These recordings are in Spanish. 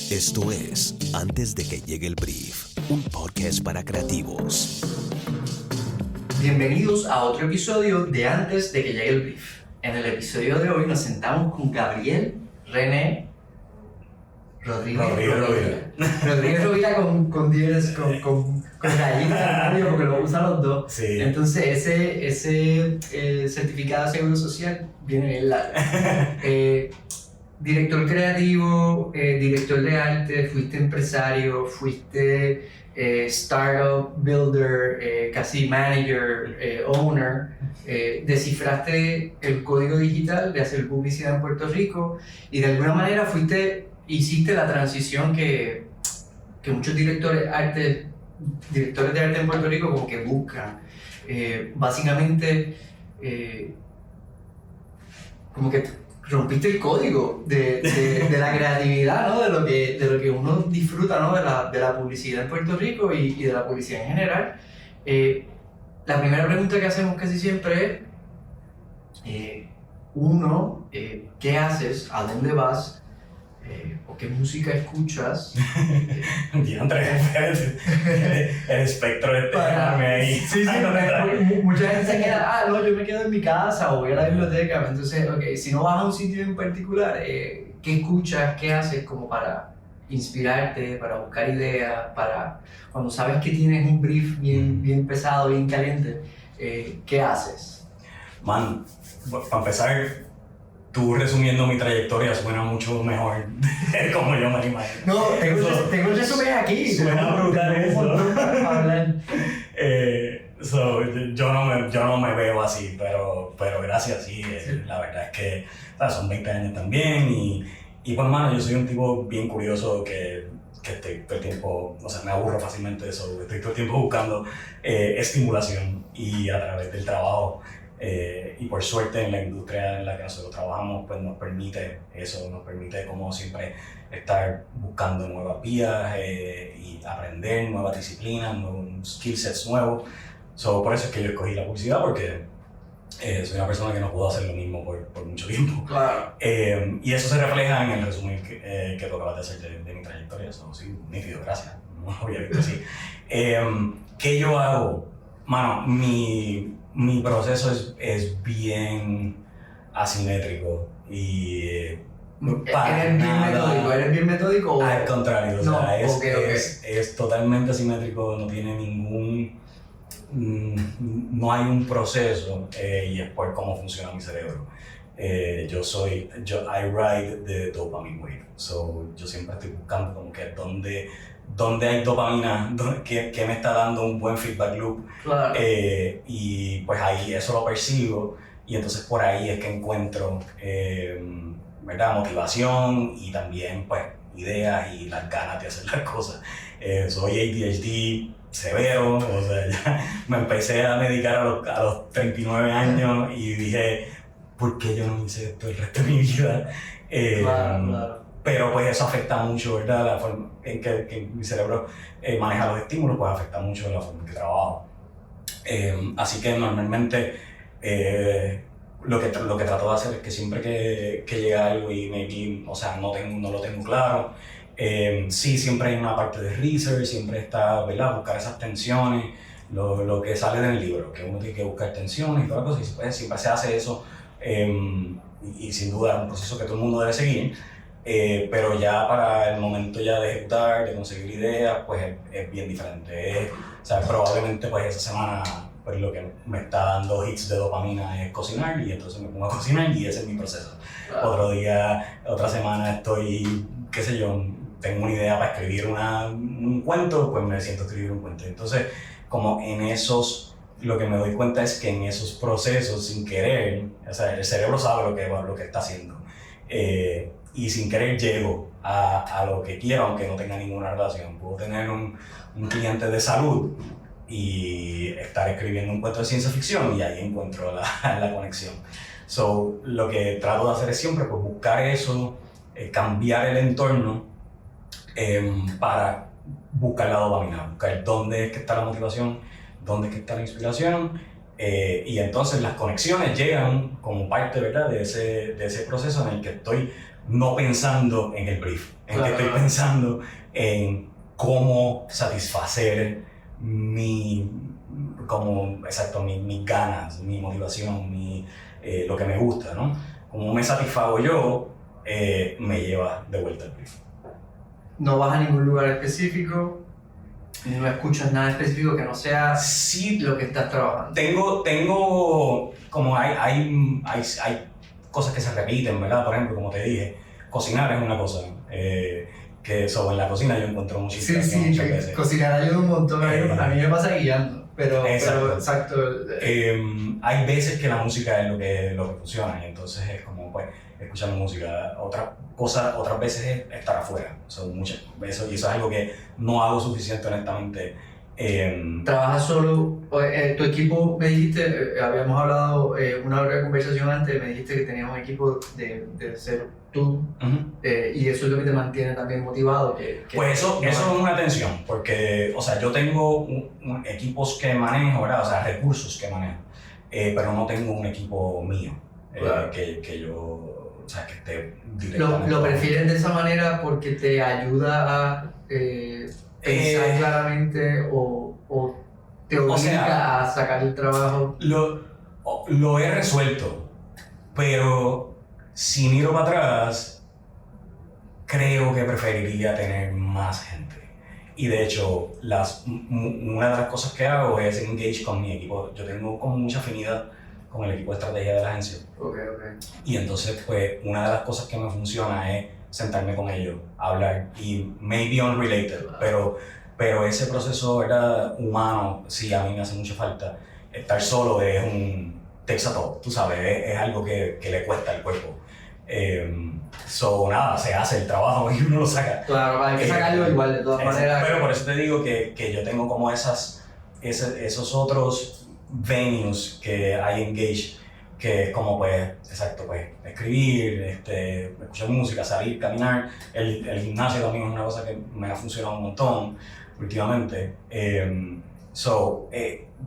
Esto es Antes de que llegue el brief, un podcast para creativos. Bienvenidos a otro episodio de Antes de que llegue el brief. En el episodio de hoy nos sentamos con Gabriel René Rodríguez Rovira con 10, con rayitas, porque lo usan los dos. Sí. Entonces ese certificado de seguro social viene bien largo. Director creativo, director de arte, fuiste empresario, fuiste startup builder, casi manager, owner, descifraste el código digital de hacer publicidad en Puerto Rico y de alguna manera hiciste la transición que muchos directores de arte en Puerto Rico como que buscan. Básicamente, como que rompiste el código de la creatividad, ¿no? de lo que uno disfruta, ¿no? de la publicidad en Puerto Rico y de la publicidad en general. La primera pregunta que hacemos casi siempre es, ¿qué haces? ¿A dónde vas? ¿O qué música escuchas? Diantre, el espectro de tenerme ahí. Sí, mucha gente se queda, yo me quedo en mi casa o voy a la biblioteca. Entonces, si no vas a un sitio en particular, ¿qué escuchas? ¿Qué haces como para inspirarte, para buscar ideas, para cuando sabes que tienes un brief bien pesado, bien caliente, ¿qué haces? Man, para empezar, tú resumiendo mi trayectoria suena mucho mejor de como yo me imagino. No, tengo el resumen aquí. Suena brutal eso. Yo no me veo así, pero gracias, sí. La verdad es que son 20 años también y pues, mano, yo soy un tipo bien curioso que estoy todo el tiempo, me aburro fácilmente de eso, estoy todo el tiempo buscando estimulación y a través del trabajo. Y por suerte en la industria en la que nosotros trabajamos pues nos permite eso, nos permite como siempre estar buscando nuevas vías y aprender nuevas disciplinas, nuevos skill sets nuevos. Por eso es que yo escogí la publicidad porque soy una persona que no pudo hacer lo mismo por mucho tiempo. Claro. Y eso se refleja en el resumen que tú acabas de hacer de mi trayectoria. Sí, nítido, gracias. No lo había visto así. ¿Qué yo hago? Mano, mi proceso es bien asimétrico y ¿Eres bien metódico? Al contrario, No, es totalmente asimétrico, no tiene no hay un proceso y es por cómo funciona mi cerebro. I ride the dopamine wave, yo siempre estoy buscando como que dónde hay dopamina, que me está dando un buen feedback loop. Claro. Y pues ahí eso lo percibo y entonces por ahí es que encuentro ¿verdad? Motivación y también pues ideas y las ganas de hacer las cosas. Soy ADHD severo, ya me empecé a medicar a los 39 años y dije, ¿por qué yo no hice esto el resto de mi vida? Claro. Pero pues eso afecta mucho, ¿verdad? La forma en que mi cerebro maneja los estímulos, pues afecta mucho la forma en que trabajo. Así que normalmente lo que trato de hacer es que siempre que llega algo y maybe, no lo tengo claro, sí, siempre hay una parte de research, siempre está, ¿verdad? Buscar esas tensiones, lo que sale del libro, que uno tiene que buscar tensiones y todas las cosas, y pues, siempre se hace eso, y sin duda es un proceso que todo el mundo debe seguir. Pero ya para el momento ya de ejecutar, de conseguir ideas, pues es bien diferente. Probablemente pues esa semana pues lo que me está dando hits de dopamina es cocinar y entonces me pongo a cocinar y ese es mi proceso. Claro. Otra semana estoy, qué sé yo, tengo una idea para escribir un cuento, pues me siento a escribir un cuento. Entonces, como lo que me doy cuenta es que en esos procesos, sin querer, el cerebro sabe lo que está haciendo. Y sin querer llego a lo que quiero, aunque no tenga ninguna relación. Puedo tener un cliente de salud y estar escribiendo un cuento de ciencia ficción y ahí encuentro la conexión. Lo que trato de hacer es siempre pues, buscar eso, cambiar el entorno para buscar la dopamina, buscar dónde es que está la motivación, dónde es que está la inspiración. Y entonces las conexiones llegan como parte, ¿verdad? de ese proceso en el que estoy no pensando en el brief, en que estoy pensando en cómo satisfacer mis ganas, mi motivación, lo que me gusta, ¿no? Como me satisfago yo, me lleva de vuelta al brief. No vas a ningún lugar específico, no escuchas nada específico que no sea lo que estás trabajando. Tengo como hay cosas que se repiten, ¿verdad? Por ejemplo, como te dije, cocinar es una cosa, que en la cocina yo encuentro mucha inspiración muchas veces. Cocinar ayuda un montón, a mí me pasa guiando, pero exacto. Hay veces que la música es lo que funciona, y entonces es como, pues, escuchar música. Otras veces es estar afuera, muchas veces, y eso es algo que no hago suficiente, honestamente. ¿Trabajas solo? Tu equipo, me dijiste, habíamos hablado una hora de conversación antes, me dijiste que tenías un equipo de ser tú, y eso es lo que te mantiene también motivado. Pues eso es una tensión, porque, o sea, yo tengo equipos que manejo, ¿verdad? O sea, recursos que manejo, pero no tengo un equipo mío, claro. que yo, o sea, que esté directamente. ¿Lo prefieres de esa manera porque te ayuda a pensar claramente o te obliga a sacar el trabajo? Lo he resuelto, pero si miro para atrás, creo que preferiría tener más gente. Y de hecho, una de las cosas que hago es engage con mi equipo. Yo tengo como mucha afinidad con el equipo de estrategia de la agencia. Okay. Y entonces, pues, una de las cosas que me funciona es sentarme con ellos, hablar, y maybe unrelated, pero ese proceso, ¿verdad?, humano, sí, a mí me hace mucha falta. Estar solo es un texato, tú sabes, es algo que le cuesta al cuerpo. Nada, se hace el trabajo y uno lo saca. Claro, hay que sacarlo igual, de todas maneras. Pero por eso te digo que yo tengo como esos otros venues que hay Engage, que es como, pues, exacto, pues, escribir, escuchar música, salir, caminar. El gimnasio también es una cosa que me ha funcionado un montón últimamente.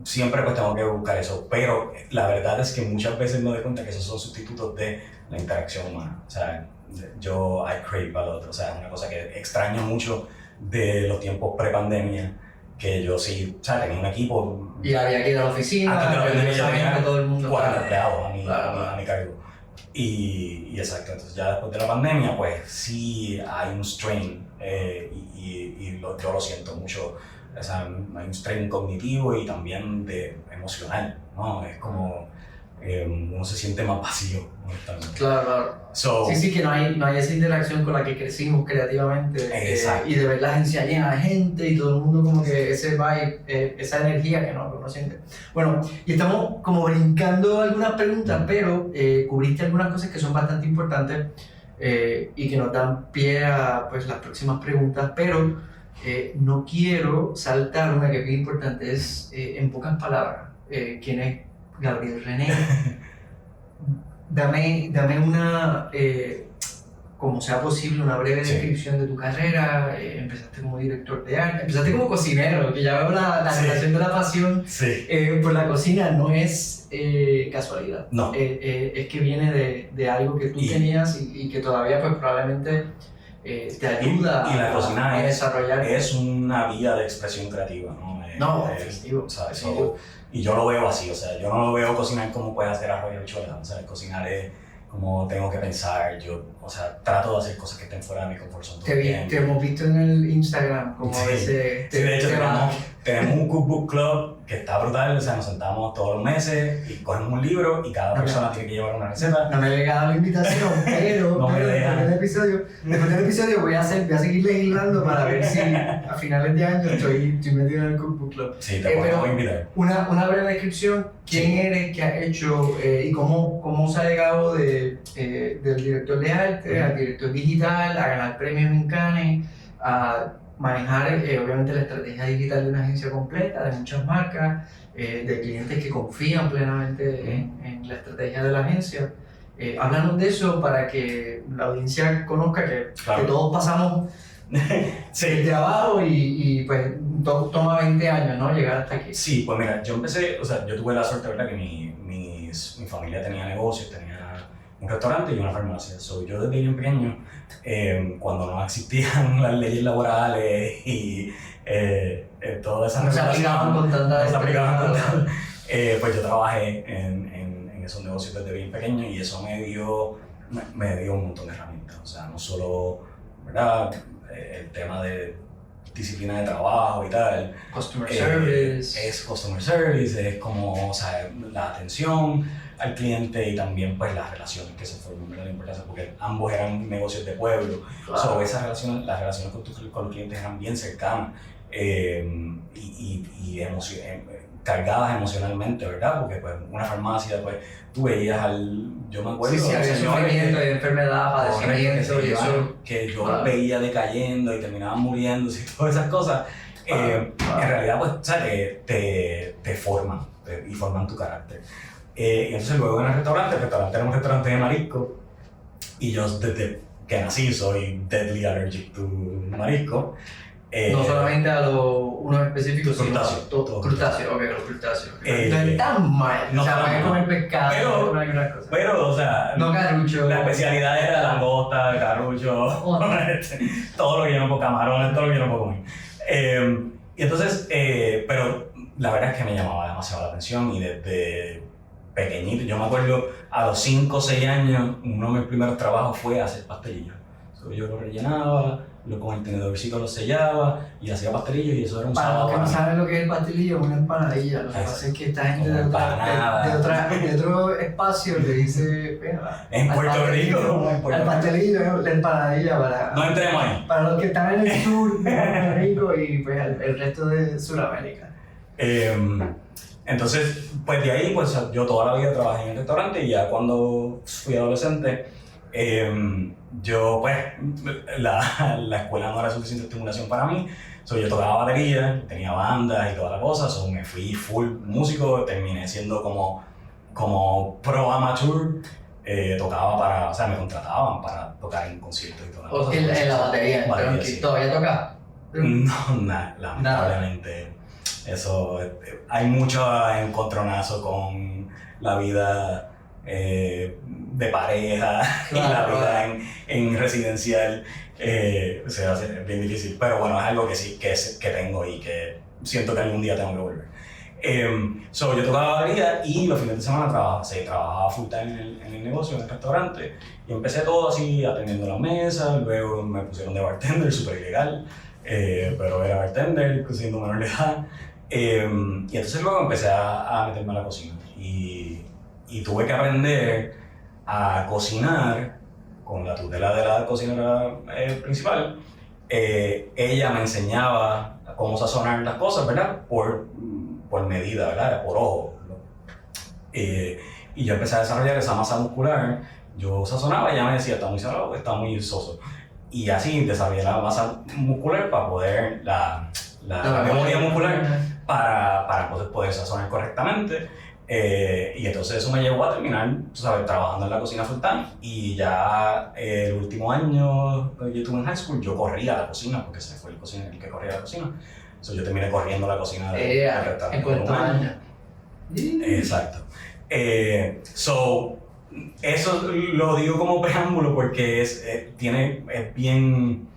Siempre pues tengo que buscar eso, pero la verdad es que muchas veces me doy cuenta que esos son sustitutos de la interacción humana. O sea, I crave al otro, o sea, es una cosa que extraño mucho de los tiempos pre-pandemia, que yo sí, o sea, tenía un equipo. Y había que ir a la oficina, antes de la pandemia ya tenía todo el mundo 40 empleados a mi cargo. Y exacto, entonces ya después de la pandemia, pues sí hay un strain, yo lo siento mucho. O sea, hay un strain cognitivo y también emocional, ¿no? Es como uno se siente más vacío, honestamente. Claro. Sí, que no hay esa interacción con la que crecimos creativamente, y de ver la agencia llena de gente y todo el mundo como que ese vibe, esa energía que uno siente. Bueno, y estamos como brincando algunas preguntas, pero cubriste algunas cosas que son bastante importantes y que nos dan pie a, pues, las próximas preguntas, pero no quiero saltar una que es muy importante, es en pocas palabras, ¿quién es Gabriel René? Dame una, como sea posible, una breve descripción de tu carrera. Empezaste como director de arte, empezaste como cocinero, que ya veo la relación de la pasión por la cocina no es casualidad. No. Es que viene de algo que tú tenías y que todavía pues probablemente te ayuda y la cocina a desarrollar. Es una vía de expresión creativa, ¿no? Definitivo. ¿Sabes? Y yo lo veo así, o sea, yo no lo veo cocinar como puedes hacer arroz y habichuelas, o sea, cocinar es como tengo que pensar, o sea, trato de hacer cosas que estén fuera de mi confort zone. Te hemos visto en el Instagram, como a veces... Sí, de hecho tenemos un cookbook club que está brutal, o sea, nos sentamos todos los meses y cogemos un libro y cada persona tiene que llevar una receta. No me había dado la invitación, pero después del episodio voy a seguir legislando para ver si a finales de año estoy metido en el cookbook club. Sí, te podemos invitar. Una breve descripción, ¿quién eres, qué has hecho y cómo se ha llegado del director de arte al director digital, a ganar premios en Cannes, a manejar obviamente la estrategia digital de una agencia completa, de muchas marcas, de clientes que confían plenamente en la estrategia de la agencia? Háblanos de eso para que la audiencia conozca que todos pasamos desde abajo y pues toma 20 años, ¿no?, llegar hasta aquí. Sí, pues mira, yo empecé, o sea, yo tuve la suerte, ¿verdad?, que mi familia tenía negocios, tenía un restaurante y una farmacia. So, yo desde bien pequeño, cuando no existían las leyes laborales y todas esas no se aplicaban con tanta destreza. Pues yo trabajé en esos negocios desde bien pequeño y eso me dio un montón de herramientas. O sea, no solo, ¿verdad? El tema de disciplina de trabajo y tal. Customer service. Es customer service, es como, o sea, la atención al cliente y también pues las relaciones que se forman, ¿verdad? La importancia, porque ambos eran negocios de pueblo. Claro. So, las relaciones con los clientes eran bien cercanas y cargadas emocionalmente, ¿verdad? Porque pues una farmacia, pues tú veías yo me acuerdo Sí, había sufrimiento, había enfermedad, padecimiento y eso. que yo los veía decayendo y terminaban muriéndose y todas esas cosas. En realidad, pues, o sea, te forman y forman tu carácter. Y entonces luego en el restaurante era un restaurante de marisco y yo desde que nací soy deadly allergic to marisco. No solamente a unos específicos, sino crustáceos, a todos. Crustáceos, ok, los crustáceos. No es tan mal. No, o sea, no, puedes no. comer pescado, comer algunas cosas. Pero, o sea, No carrucho. la especialidad era langosta, carrucho, todo lo que yo no puedo, camarones, todo lo que yo no puedo comer. Y entonces, pero la verdad es que me llamaba demasiado la atención y desde pequeñito, yo me acuerdo a los 5 o 6 años, uno de mis primeros trabajos fue hacer pastelillos. Yo lo rellenaba, con el tenedorcito lo sellaba y hacía pastelillos y eso era un Para sábado. los que no saben lo que es el pastelillo, es una empanadilla. Lo que pasa es que esta gente de otro espacio le dice, en Puerto Rico. El pastelillo, la empanadilla para... No entremos ahí. Para los que están en el sur de Puerto Rico y pues el resto de Sudamérica. Entonces, pues de ahí, pues yo toda la vida trabajé en el restaurante y ya cuando fui adolescente, yo pues, la escuela no era suficiente estimulación para mí, so, yo tocaba batería, tenía bandas y toda la cosa, so, me fui full músico, terminé siendo como pro amateur, tocaba o sea, me contrataban para tocar en conciertos y toda la cosa. En la batería, sí. ¿Todavía tocas? No, lamentablemente. Eso, hay mucho encontronazo con la vida de pareja y la vida en residencial, o sea, es bien difícil, pero bueno, es algo que sí, que tengo y que siento que algún día tengo que volver. Yo tocaba batería y los fines de semana trabajaba full time en el negocio, en el restaurante, y empecé todo así, atendiendo la mesa, luego me pusieron de bartender, súper ilegal, pero era bartender, siendo menor de edad. Y entonces luego empecé a meterme a la cocina y tuve que aprender a cocinar con la tutela de la cocinera principal. Ella me enseñaba cómo sazonar las cosas, ¿verdad? Por medida, ¿verdad? Por ojo, ¿no? Y yo empecé a desarrollar esa masa muscular. Yo sazonaba y ella me decía, está muy salado, está muy soso. Y así desarrollé la masa muscular para poder, la memoria muscular para poder sazonar correctamente. Y entonces eso me llevó a terminar, tú sabes, trabajando en la cocina full time. Y ya el último año que yo estuve en high school, yo corría a la cocina, porque se fue el cocinero el que corría a la cocina. Entonces yo terminé corriendo la cocina del restaurante. ¿En cuántos años? Exacto. Eso lo digo como preámbulo porque es bien,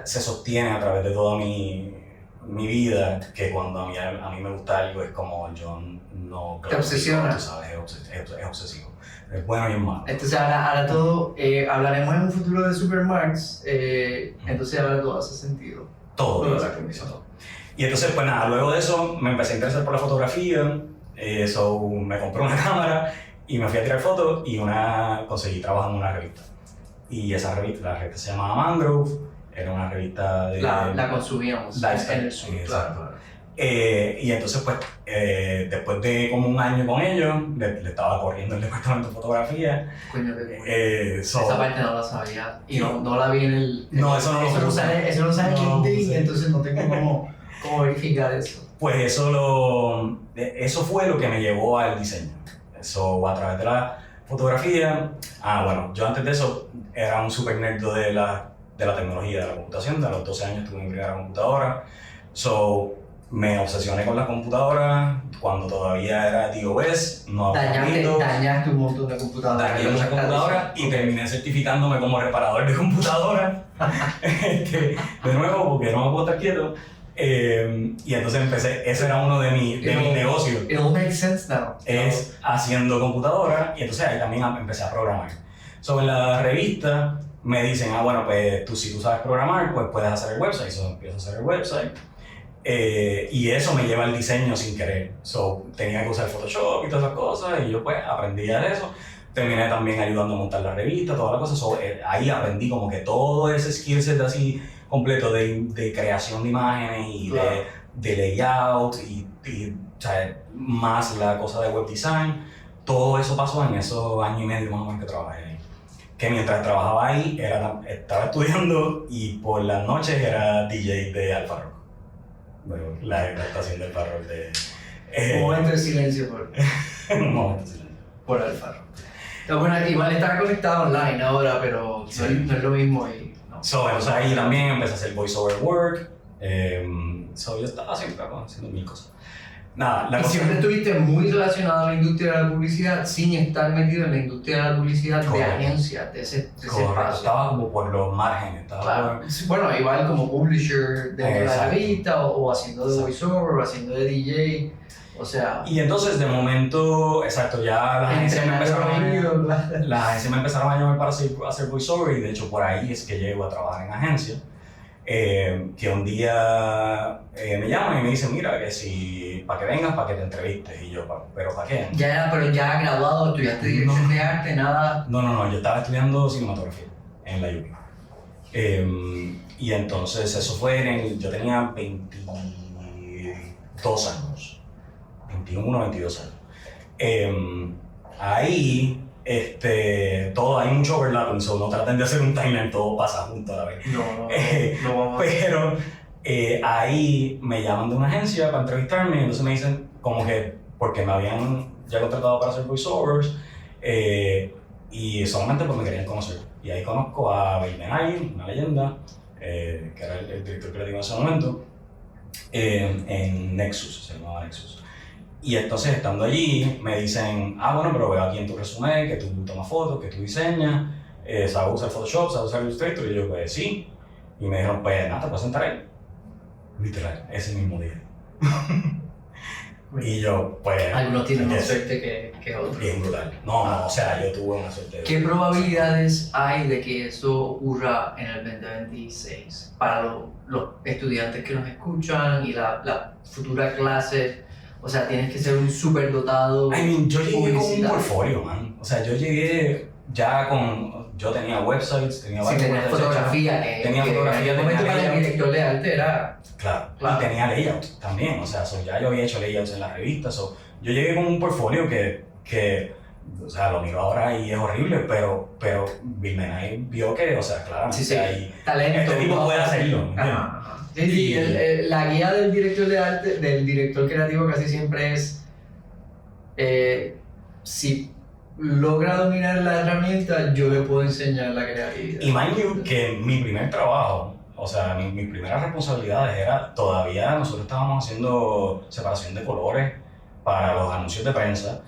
se sostiene a través de toda mi vida, que cuando a mí me gusta algo es como yo no... Te obsesiona. Tú sabes, es obsesivo. Es bueno y es malo. Entonces ahora todo, hablaremos en un futuro de Supermarks, entonces ahora todo hace sentido. Todo. Y entonces pues nada, luego de eso me empecé a interesar por la fotografía, me compré una cámara y me fui a tirar fotos y conseguí trabajo en una revista. Y esa revista, la revista se llamaba Mangrove, era una revista de... La consumíamos en el sur, claro. Y entonces pues, después de como un año con ellos, le estaba corriendo el departamento de fotografía. Coño, esa parte no la sabía y no la vi en el... No, eso no sale en LinkedIn, entonces no tengo cómo verificar eso. Pues eso fue lo que me llevó al diseño. Eso a través de la fotografía. Bueno, yo antes de eso era un super nerd de la tecnología, de la computación. A los 12 años tuve mi primera computadora. me obsesioné con las computadoras cuando todavía era DOS, no había Windows. Dañaste un montón de computadoras. Dañé muchas computadoras y terminé certificándome como reparador de computadoras. De nuevo, porque no me puedo estar quieto. Y entonces empecé, ese era uno de mis negocios. It all makes sense now. Es haciendo computadoras y entonces ahí también empecé a programar. En la revista me dicen, bueno, pues si tú sabes programar, pues puedes hacer el website. Empiezo a hacer el website. Y eso me lleva al diseño sin querer. Tenía que usar Photoshop y todas esas cosas y yo pues aprendí de eso. Terminé también ayudando a montar la revista, todas las cosas. Ahí aprendí como que todo ese skill set así completo de creación de imágenes y claro. de layout y o sea, más la cosa de web design. Todo eso pasó en esos años y medio más o menos que trabajé ahí. Que mientras trabajaba ahí estaba estudiando y por las noches era DJ de Alfa Rock. Bueno, la estación del Alfa Rock de... un momento de silencio un momento de silencio. Por Alfa Rock. Entonces, bueno, igual está conectado online ahora, pero sí. no es lo mismo. Y, no. Entonces ahí también empecé a hacer voiceover work. Yo estaba siempre haciendo mil cosas. Nada, y siempre estuviste muy relacionado a la industria de la publicidad sin estar metido en la industria de la publicidad de agencias, de ese espacio. Estaba como por los márgenes. Claro. Bueno, igual como publisher de la revista o haciendo de voiceover o haciendo de DJ. O sea... Y entonces de momento, exacto, ya las agencias me empezaron a llamar para hacer voiceover y de hecho por ahí es que llego a trabajar en agencia. Que un día me llaman y me dicen, mira, que si para que vengas, para que te entrevistes. Y yo, ¿pero para qué? Pero ya graduado, estudiaste dirección de arte, nada. No, yo estaba estudiando cinematografía en la UPI. Y entonces eso fue yo tenía 22 años. 21, 22 años. Ahí, todo, hay mucho overlapping, no traten de hacer un timeline, todo pasa junto a la vez. No. Pero ahí me llaman de una agencia para entrevistarme y entonces me dicen como que, porque me habían ya contratado para hacer voiceovers y solamente pues me querían conocer. Y ahí conozco a Bill Menay, una leyenda, que era el director creativo en ese momento, en Nexus, se llamaba Nexus. Y entonces, estando allí, me dicen, bueno, pero veo aquí en tu resumen que tú tomas fotos, que tú diseñas, sabes usar Photoshop, sabes usar Illustrator, y yo, pues sí. Y me dijeron, pues nada, te puedes sentar ahí. Literal, ese mismo día. Y yo, pues... Algunos tienen más suerte que otros. Bien brutal. No, o sea, yo tuve una suerte. ¿Qué probabilidades hay de que eso ocurra en el 2026 para los estudiantes que nos escuchan y la futura clase? O sea, tienes que ser un súper dotado. Yo llegué con un portfolio, man. O sea, yo llegué ya con... Yo tenía websites, tenía varios tenía fotografía. Tenía fotografía, tenía layout. El director de arte era... Claro. Y tenía layout también. O sea, ya yo había hecho layouts en las revistas. Yo llegué con un portfolio que o sea, lo miro ahora y es horrible, pero Bill Menay vio que, o sea, claro, sí. Ahí, talento. Este tipo puede hacerlo. Y la guía del director de arte, del director creativo casi siempre es si logra dominar la herramienta, yo le puedo enseñar la creatividad. Y mind you, que mi primer trabajo, o sea, mis primeras responsabilidades era, todavía nosotros estábamos haciendo separación de colores para los anuncios de prensa.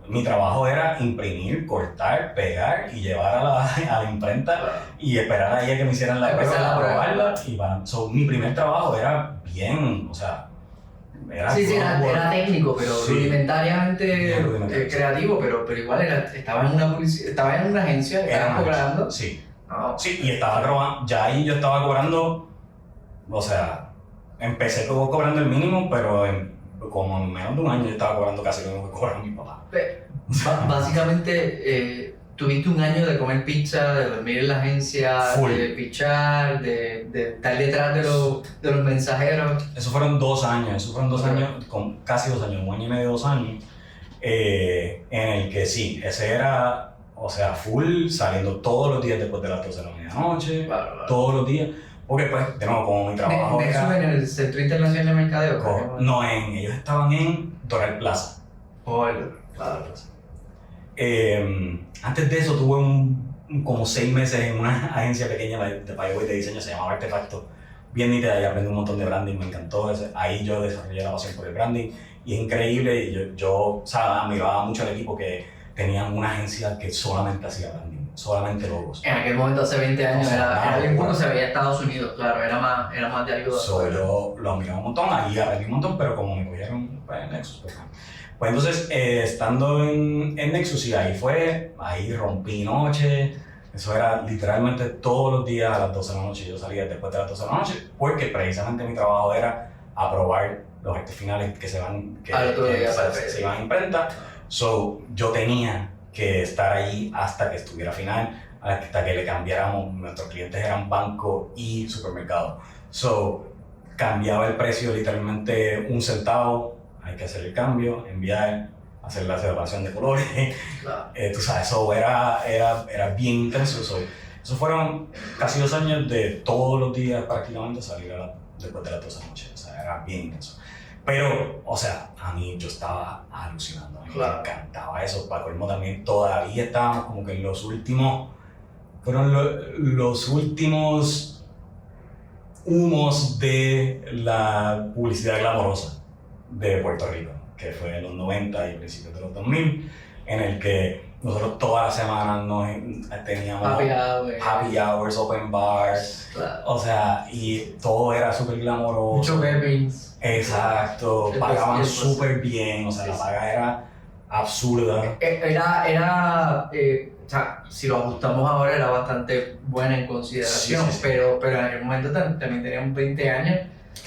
Mi trabajo era imprimir, cortar, pegar y llevar a la imprenta y esperar a ella que me hicieran la prueba, probarla. Mi primer trabajo era bien, o sea, era técnico, pero rudimentariamente creativo, pero igual estaba en una agencia, estaba cobrando. Sí, y estaba cobrando, ya ahí yo estaba cobrando, o sea, empecé cobrando el mínimo, pero como en menos de un año yo estaba cobrando casi lo mismo que cobraba mi papá. Básicamente, tuviste un año de comer pizza, de dormir en la agencia, de pichar, de estar detrás de los mensajeros. Eso fueron 2 años, casi 2 años, 1 año y medio, 2 años, en el que sí, ese era, o sea, full, saliendo todos los días después de las 12 de la medianoche, todos los días. Porque pues, de nuevo, como mi trabajo ¿Eso en el Centro Internacional de Mercadeo? No, ellos estaban en Doral Plaza. Antes de eso tuve como 6 meses en una agencia pequeña de diseño, se llamaba Artefacto, bien nítida y aprendí un montón de branding, me encantó. Ahí yo desarrollé la pasión por el branding y es increíble. Y yo o sea, admiraba mucho al equipo que tenían una agencia que solamente hacía branding, solamente logos. En aquel momento, hace 20 años, O sea, era bien poco, se veía Estados Unidos, claro, era más de ayuda. Yo lo admiraba un montón, ahí aprendí un montón, pero como me cogieron pues, en Nexus, pues entonces, estando en Nexus, y ahí rompí noche. Eso era literalmente todos los días a las 12 de la noche. Yo salía después de las 12 de la noche porque precisamente mi trabajo era aprobar los artes finales que se iban a imprenta. So, yo tenía que estar ahí hasta que estuviera final, hasta que le cambiáramos. Nuestros clientes eran banco y supermercado. So, cambiaba el precio literalmente 1 centavo. Hay que hacer el cambio, enviar, hacer la separación de colores. Claro. Tú sabes, eso era bien intenso. Eso fueron casi 2 años de todos los días prácticamente salir después de las 12 de la noche. O sea, era bien intenso. Pero, o sea, a mí yo estaba alucinando. A mí me encantaba eso. Para colmo también todavía estábamos como que en los últimos... Fueron los últimos humos de la publicidad glamorosa de Puerto Rico, que fue en los 90 y principios de los 2000, en el que nosotros todas las semanas teníamos happy hours, open bars, claro. O sea, y todo era súper glamoroso. Mucho Bevins. Exacto, pagaban súper bien, o sea, la paga era absurda. O sea, si lo ajustamos ahora era bastante buena en consideración, Sí. Pero en aquel momento también teníamos 20 años.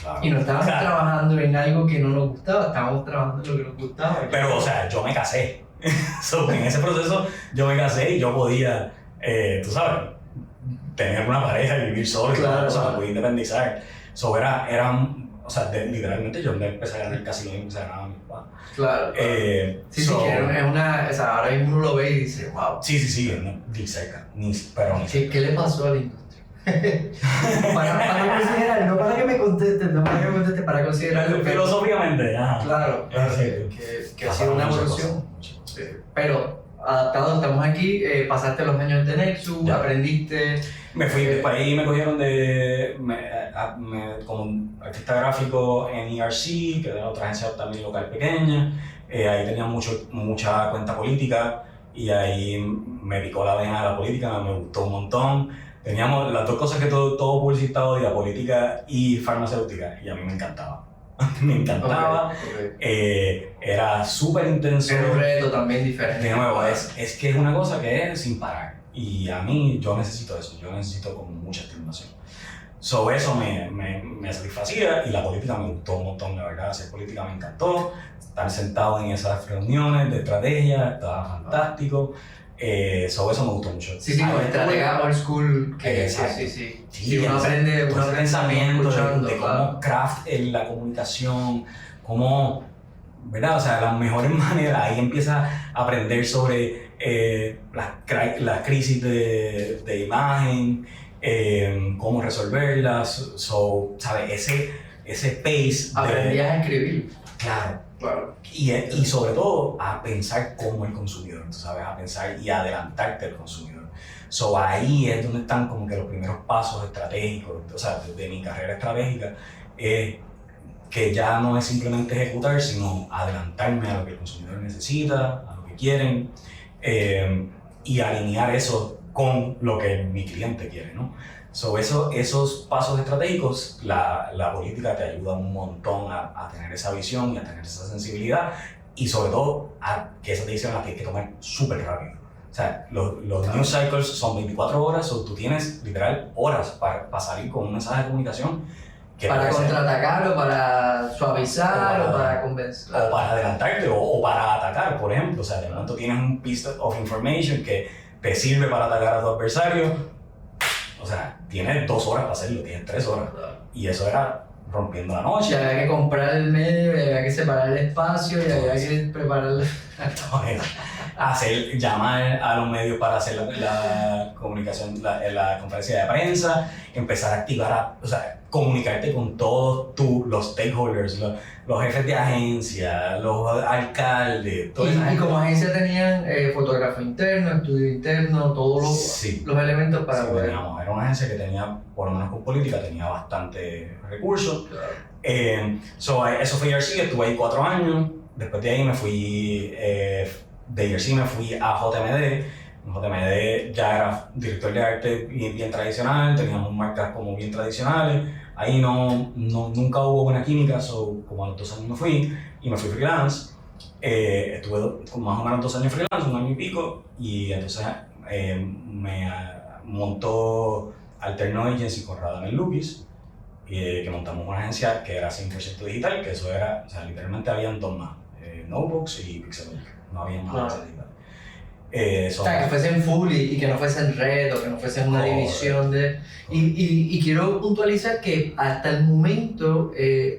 Claro. Y no estábamos trabajando en algo que no nos gustaba, estábamos trabajando en lo que nos gustaba. Pero, o sea, yo me casé. So, en ese proceso yo me casé y yo podía, tú sabes, tener una pareja y vivir solo, claro, o sea, me podía independizar. So, o sea, literalmente yo me empecé a ganar casi lo mismo que se ganaba mi papá. Claro. Sí, so, que es una, o sea, ahora mismo uno lo ve y dice, wow. Sí, ni cerca, pero ni cerca. ¿Qué le pasó a la industria? para considerar, no para que me conteste, para considerarlo. Filosóficamente, ajá. Claro, que ha sido una evolución. Sí. Pero adaptado, estamos aquí, pasaste los años de Nexus, Ya. Aprendiste. Me fui de país, me cogieron como artista gráfico en ERC, que era otra agencia también local pequeña. Ahí tenía mucha cuenta política y ahí me picó la vena de la política, me gustó un montón. Teníamos las dos cosas que todo publicista odia, política y farmacéutica, y a mí me encantaba. Me encantaba, era súper intenso. Era un reto también diferente. De nuevo, es que es una cosa que es sin parar. Y a mí, yo necesito eso, yo necesito con mucha estimulación. So, eso me satisfacía y la política me gustó un montón, la verdad. Hacer política me encantó. Estar sentado en esas reuniones de estrategia, estaba fantástico. So, eso me gustó mucho. Sí, con estratega old school. Sí, uno aprende pensamiento de claro. cómo craft la comunicación, cómo, ¿verdad? O sea, las mejores maneras. Ahí empieza a aprender sobre las crisis de imagen, cómo resolverlas. So, ¿sabes? Ese pace. Aprendías a escribir. Claro. Claro. Y sobre todo a pensar como el consumidor, ¿tú sabes? A pensar y adelantarte al consumidor. So, ahí es donde están como que los primeros pasos estratégicos, o sea, de mi carrera estratégica, que ya no es simplemente ejecutar, sino adelantarme a lo que el consumidor necesita, a lo que quieren, y alinear eso con lo que mi cliente quiere, ¿no? So, esos pasos estratégicos, la política te ayuda un montón a tener esa visión y a tener esa sensibilidad, y sobre todo a que esa decisión la tienes que tomar súper rápido. O sea, los news cycles son 24 horas, o tú tienes literal horas para salir con un mensaje de comunicación. Para contraatacar, o para suavizar, o para convencer. O para adelantarte, o para atacar, por ejemplo. O sea, de momento tienes un piece of information que te sirve para atacar a tu adversario. O sea, tienes 2 horas para hacerlo, tienes 3 horas. Y eso era rompiendo la noche. Y había que comprar el medio, y había que separar el espacio, y había que preparar llamar a los medios para hacer la comunicación, la conferencia de prensa, empezar a activar, o sea, comunicarte con todos los stakeholders, los jefes de agencia, los alcaldes, todo eso. Y como agencia tenían fotógrafo interno, estudio interno, todos los elementos para sí, poder... Era una agencia que tenía, por lo menos con política, tenía bastante recursos. Claro. Eso fue ERC, estuve ahí 4 años. Después de ahí me fui, de ERC me fui a JMD. En JMD ya era director de arte bien tradicional, teníamos marcas como bien tradicionales. Ahí nunca hubo buena química, como a los 2 años me fui y me fui freelance. Estuve más o menos 2 años freelance, 1 año y pico, y entonces me montó Alterno Agency con Radamel Lupis, que montamos una agencia que era 100% digital, que eso era, o sea, literalmente habían 2 más, Notebooks y Pixelbook, no había más agencias digitales. O sea, que fuesen full y que no fuesen red o que no fuesen una división de... Y quiero puntualizar que hasta el momento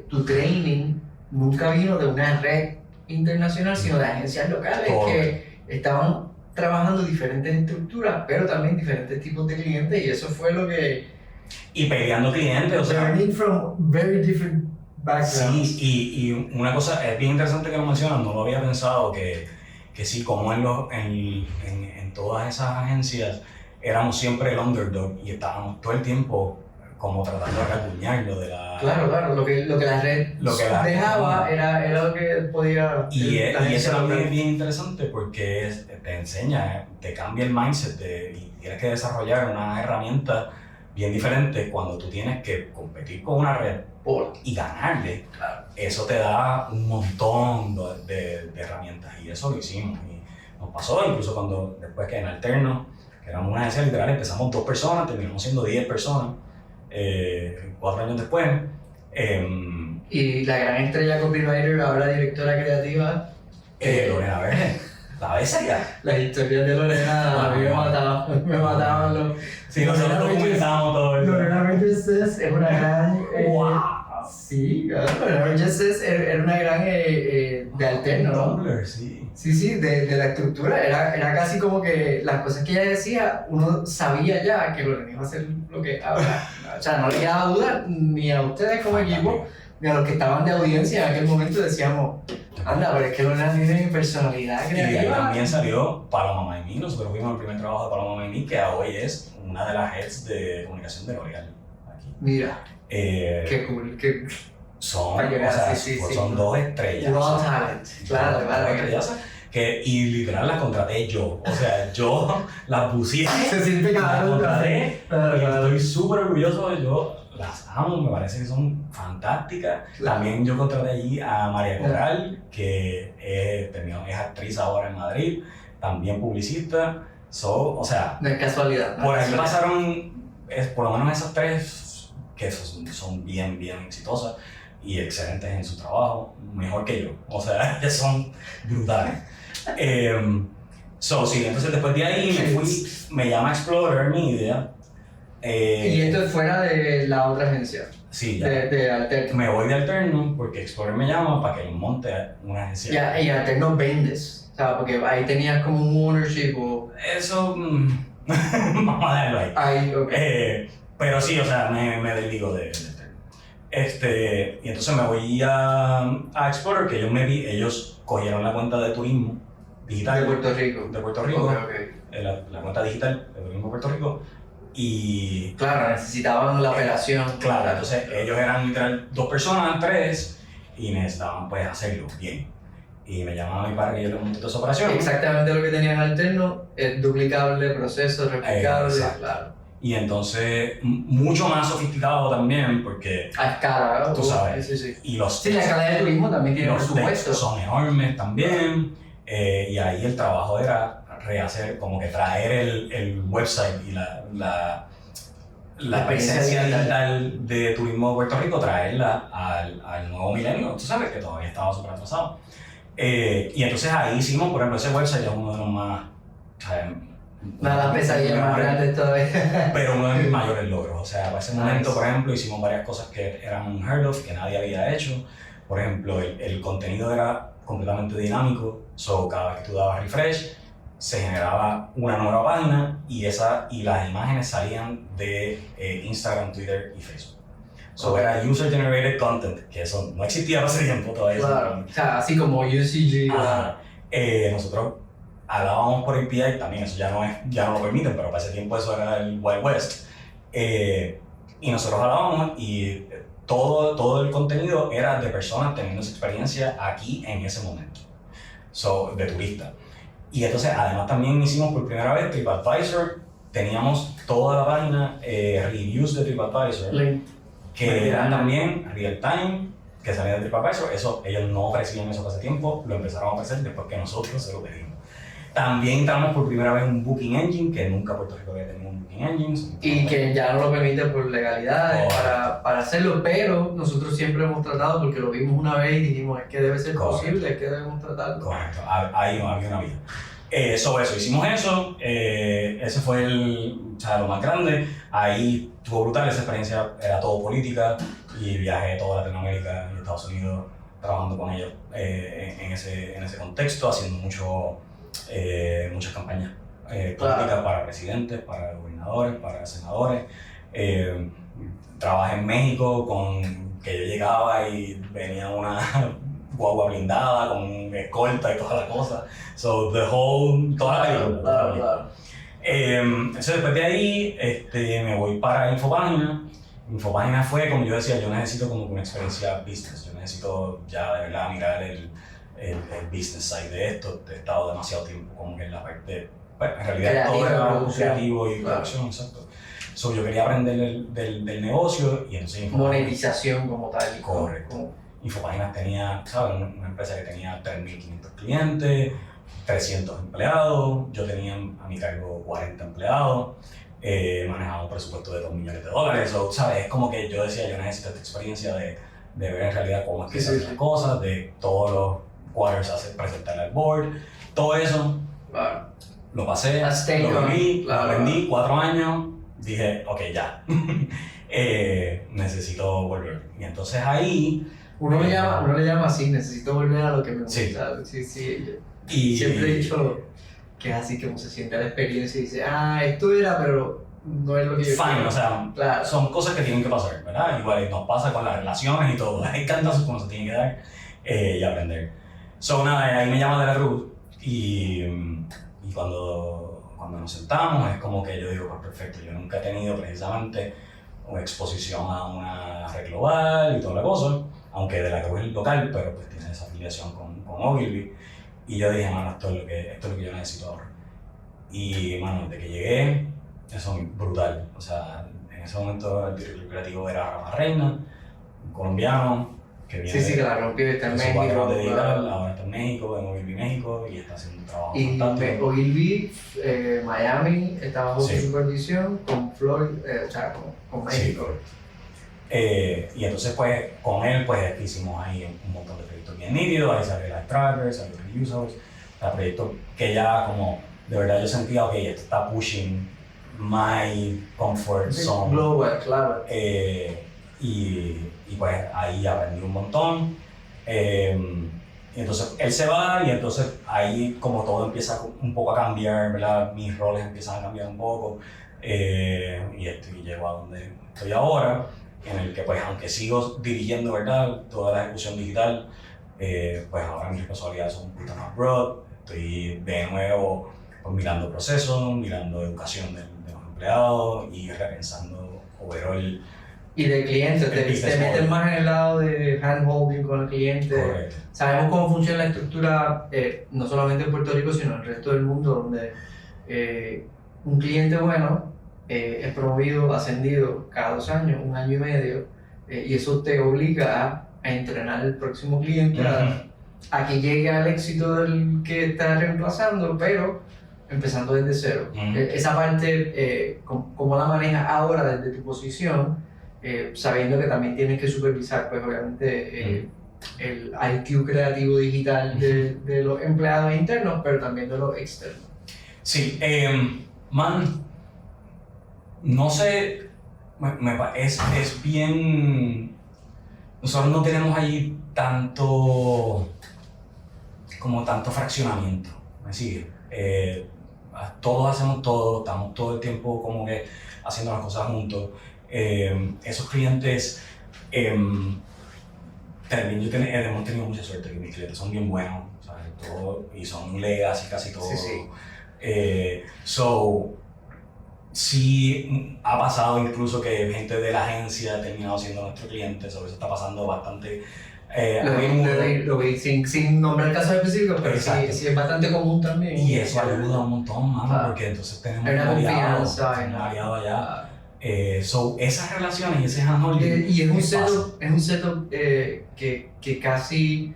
tu training nunca vino de una red internacional, sino de agencias locales que estaban trabajando diferentes estructuras, pero también diferentes tipos de clientes, y eso fue lo que... Y peleando clientes, o sea... Learning from very different backgrounds. Sí, y una cosa, es bien interesante que lo mencionas, no lo había pensado, que sí, como en todas esas agencias éramos siempre el underdog y estábamos todo el tiempo como tratando de rasguñarlo de la... Claro, lo que la red dejaba era lo que podía... Y eso también es bien interesante porque te enseña, te cambia el mindset y tienes que desarrollar una herramienta bien diferente cuando tú tienes que competir con una red y ganarle. Claro. Eso te da un montón de herramientas y eso lo hicimos. Y nos pasó incluso después que en Alterno, que éramos una agencia literal, empezamos 2 personas, terminamos siendo 10 personas 4 años después. Y la gran estrella copywriter, ahora directora creativa, Lorena Verde, la bestia. Las historias de Lorena a mí me mataban los... Sí, nosotros documentamos todo eso. Lorena Verde es una gran... ¡Wow! Sí, claro, Lorena Verde era una gran de Alterno, ¿no? Tumblr, sí. Sí, de la estructura, era casi como que las cosas que ella decía, uno sabía ya que Lorena iba a hacer lo que ahora. O sea, no le quedaba duda ni a ustedes como equipo, ni a los que estaban de audiencia en aquel momento. Decíamos, anda, pero es que Lorena tiene personalidad creativa. Y de ahí también salió Paloma Maimí. Nosotros fuimos el primer trabajo de Paloma Maimí, que hoy es una de las heads de comunicación de L'Oreal. Mira, qué cool, son 2 estrellas. Raw talent, claro. Y literal las contraté yo. O sea, yo las buceé. Se siente las contraté. Claro. Estoy súper orgulloso de yo. Las amo, me parece que son fantásticas. Claro. También yo contraté allí a María Corral, que es actriz ahora en Madrid, también publicista. O sea, no es casualidad. Por ahí pasaron, por lo menos esas 3 que son bien exitosas y excelentes en su trabajo, mejor que yo. O sea, son brutales. Sí, entonces después de ahí me llama Explorer Media. Y esto es fuera de la otra agencia. Sí, ya. De Alterno. Me voy de Alterno porque Explorer me llama para que yo monte una agencia. Ya, y Alterno vendes. O sea, porque ahí tenías como un ownership o... Eso, vamos a dejarlo ahí. Ahí, ok. Pero sí, o sea, me desligo de Alterno. Y entonces me voy a Explorer, que ellos cogieron la cuenta de turismo digital. De Puerto Rico. De Puerto Rico. Okay. La cuenta digital de turismo de Puerto Rico. Y claro, necesitaban la operación. Claro, entonces ellos eran literal 2 personas, 3, y necesitaban pues hacerlo bien. Y me llamaba mi padre y yo le monté toda esa operación. Exactamente lo que tenían en Alterno, es duplicable, proceso replicable, claro. Y entonces, mucho más sofisticado también, porque... A escala, ¿verdad? Tú sabes. Sí. Y los la escala de turismo también tiene presupuesto. Son enormes también. Y ahí el trabajo era rehacer, como que traer el website y la presencia digital de turismo de Puerto Rico, traerla al nuevo milenio. Tú sabes que todavía estaba súper atrasado. Y entonces ahí hicimos, por ejemplo, ese website es uno de los más... Una de las pesadillas más grandes todavía. Pero uno de mis mayores logros. O sea, para ese momento, por ejemplo, hicimos varias cosas que eran unheard of, que nadie había hecho. Por ejemplo, el contenido era completamente dinámico. Cada vez que tú dabas refresh, se generaba una nueva página y las imágenes salían de Instagram, Twitter y Facebook. So era User Generated Content, que eso no existía hace tiempo todavía. Claro, o sea, así como UCG. Nosotros hablábamos por API, también eso ya no lo permiten, pero para ese tiempo eso era el Wild West. Y nosotros hablábamos y todo el contenido era de personas teniendo esa experiencia aquí en ese momento, de turista. Y entonces además también hicimos por primera vez TripAdvisor, teníamos toda la página, reviews de TripAdvisor, que eran también real time, que salían de TripAdvisor. Eso, ellos no ofrecían eso hace tiempo, lo empezaron a ofrecer después que nosotros se lo pedimos. También entramos por primera vez en un Booking Engine, que nunca Puerto Rico había tenido un Booking Engine. Y que ya no lo permite por legalidades para hacerlo, pero nosotros siempre hemos tratado, porque lo vimos una vez y dijimos, es que debe ser posible, es que debemos tratarlo. Correcto, ahí no había una vida. Eso, hicimos eso, ese fue lo más grande. Ahí estuvo brutal, esa experiencia era todo política y viajé a toda Latinoamérica y Estados Unidos trabajando con ellos en ese contexto, haciendo muchas campañas políticas para presidentes, para gobernadores, para senadores. Trabajé en México que yo llegaba y venía una guagua blindada con escolta y toda la cosa. Toda la película. Claro. Entonces después de ahí me voy para Infopágina. Infopágina fue, como yo decía, yo necesito como una experiencia business. Yo necesito ya de verdad mirar el business side de esto. He estado demasiado tiempo como que en la parte, en realidad todo era creativo y producción, exacto. Yo quería aprender del negocio y entonces monetización como tal. Correcto. Infopáginas tenía, ¿sabes? Una empresa que tenía 3.500 clientes, 300 empleados, yo tenía a mi cargo 40 empleados, manejaba un presupuesto de $2 millones. ¿Sabes? Es como que yo decía, yo necesito esta experiencia de ver en realidad cómo es que se hacen las cosas, de todos los quarters presentarle al board, todo eso. Claro. Lo pasé, lo viví, lo aprendí, 4 años, dije, ok, ya, necesito volver. Y entonces ahí... Uno le llama así, necesito volver a lo que me gusta. Sí. Y siempre he dicho que es así como se siente la experiencia y dice, esto era, pero no es lo que yo quiero. O sea, claro, son cosas que tienen que pasar, ¿verdad? Igual nos pasa con las relaciones y todo. Hay cantazos como se tienen que dar y aprender. Ahí me llama De La Cruz y cuando nos sentamos es como que yo digo, pues perfecto, yo nunca he tenido precisamente una exposición a una red global y toda la cosa, aunque De La Cruz es local, pero pues tiene esa afiliación con Ogilvy. Y yo dije, mano, esto es lo que yo necesito ahora. Y, mano, desde que llegué, eso es brutal. O sea, en ese momento el director creativo era Rafa Reina, un colombiano, que viene que la rompió, está en México. Ahora está en México, en Ogilvy México, y está haciendo un trabajo fantástico. Ogilvy, Miami, está bajo su supervisión con Florida, con México. Y entonces pues con él pues hicimos ahí un montón de proyectos bien nítidos, ahí salió Live Trackers, salió Reusers, proyectos que ya como de verdad yo sentía, ok, esto está pushing my comfort zone. Global, claro. Y pues ahí aprendí un montón. Y entonces él se va y entonces ahí como todo empieza un poco a cambiar, ¿verdad? Mis roles empiezan a cambiar un poco y llego a donde estoy ahora, en el que pues aunque sigo dirigiendo, ¿verdad? Toda la ejecución digital, pues ahora mis responsabilidades son un poquito más broad. Estoy de nuevo pues, mirando procesos, mirando educación de los empleados y repensando overall. Y de clientes, te metes más en el lado de handholding con el cliente. Correcto. Sabemos cómo funciona la estructura, no solamente en Puerto Rico, sino en el resto del mundo, donde un cliente bueno es promovido, ascendido cada 2 años, 1 año y medio, y eso te obliga a entrenar al próximo cliente a que llegue al éxito del que estás reemplazando, pero empezando desde cero. Esa parte, ¿cómo la manejas ahora desde tu posición? Sabiendo que también tienes que supervisar, pues obviamente, el IQ creativo digital de los empleados internos, pero también de los externos. Sí, no sé, es bien, nosotros no tenemos ahí tanto fraccionamiento, ¿me sigue? Todos hacemos todo, estamos todo el tiempo como que haciendo las cosas juntos. Esos clientes, también hemos tenido mucha suerte, que mis clientes son bien buenos, ¿sabes? Todo, y son legacy casi todo. Sí. Sí ha pasado incluso que gente de la agencia ha terminado siendo nuestro cliente, sobre eso está pasando bastante. Lo vi sin nombrar casos específicos, pero sí es bastante común también. Y eso ayuda un montón, mano, porque entonces tenemos un aliado allá. Esas relaciones y ese handholding. Y es un setup que casi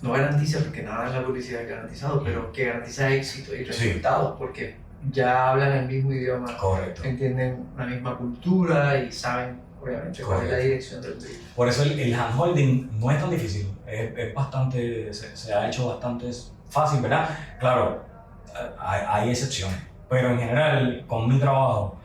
no garantiza, porque nada de la publicidad es garantizado, pero que garantiza éxito y resultados, porque ya hablan el mismo idioma, correcto, entienden la misma cultura y saben, obviamente, cuál es la dirección del brief. Por eso el handholding no es tan difícil, es bastante, se ha hecho bastante fácil, ¿verdad? Claro, hay excepciones, pero en general, con mi trabajo,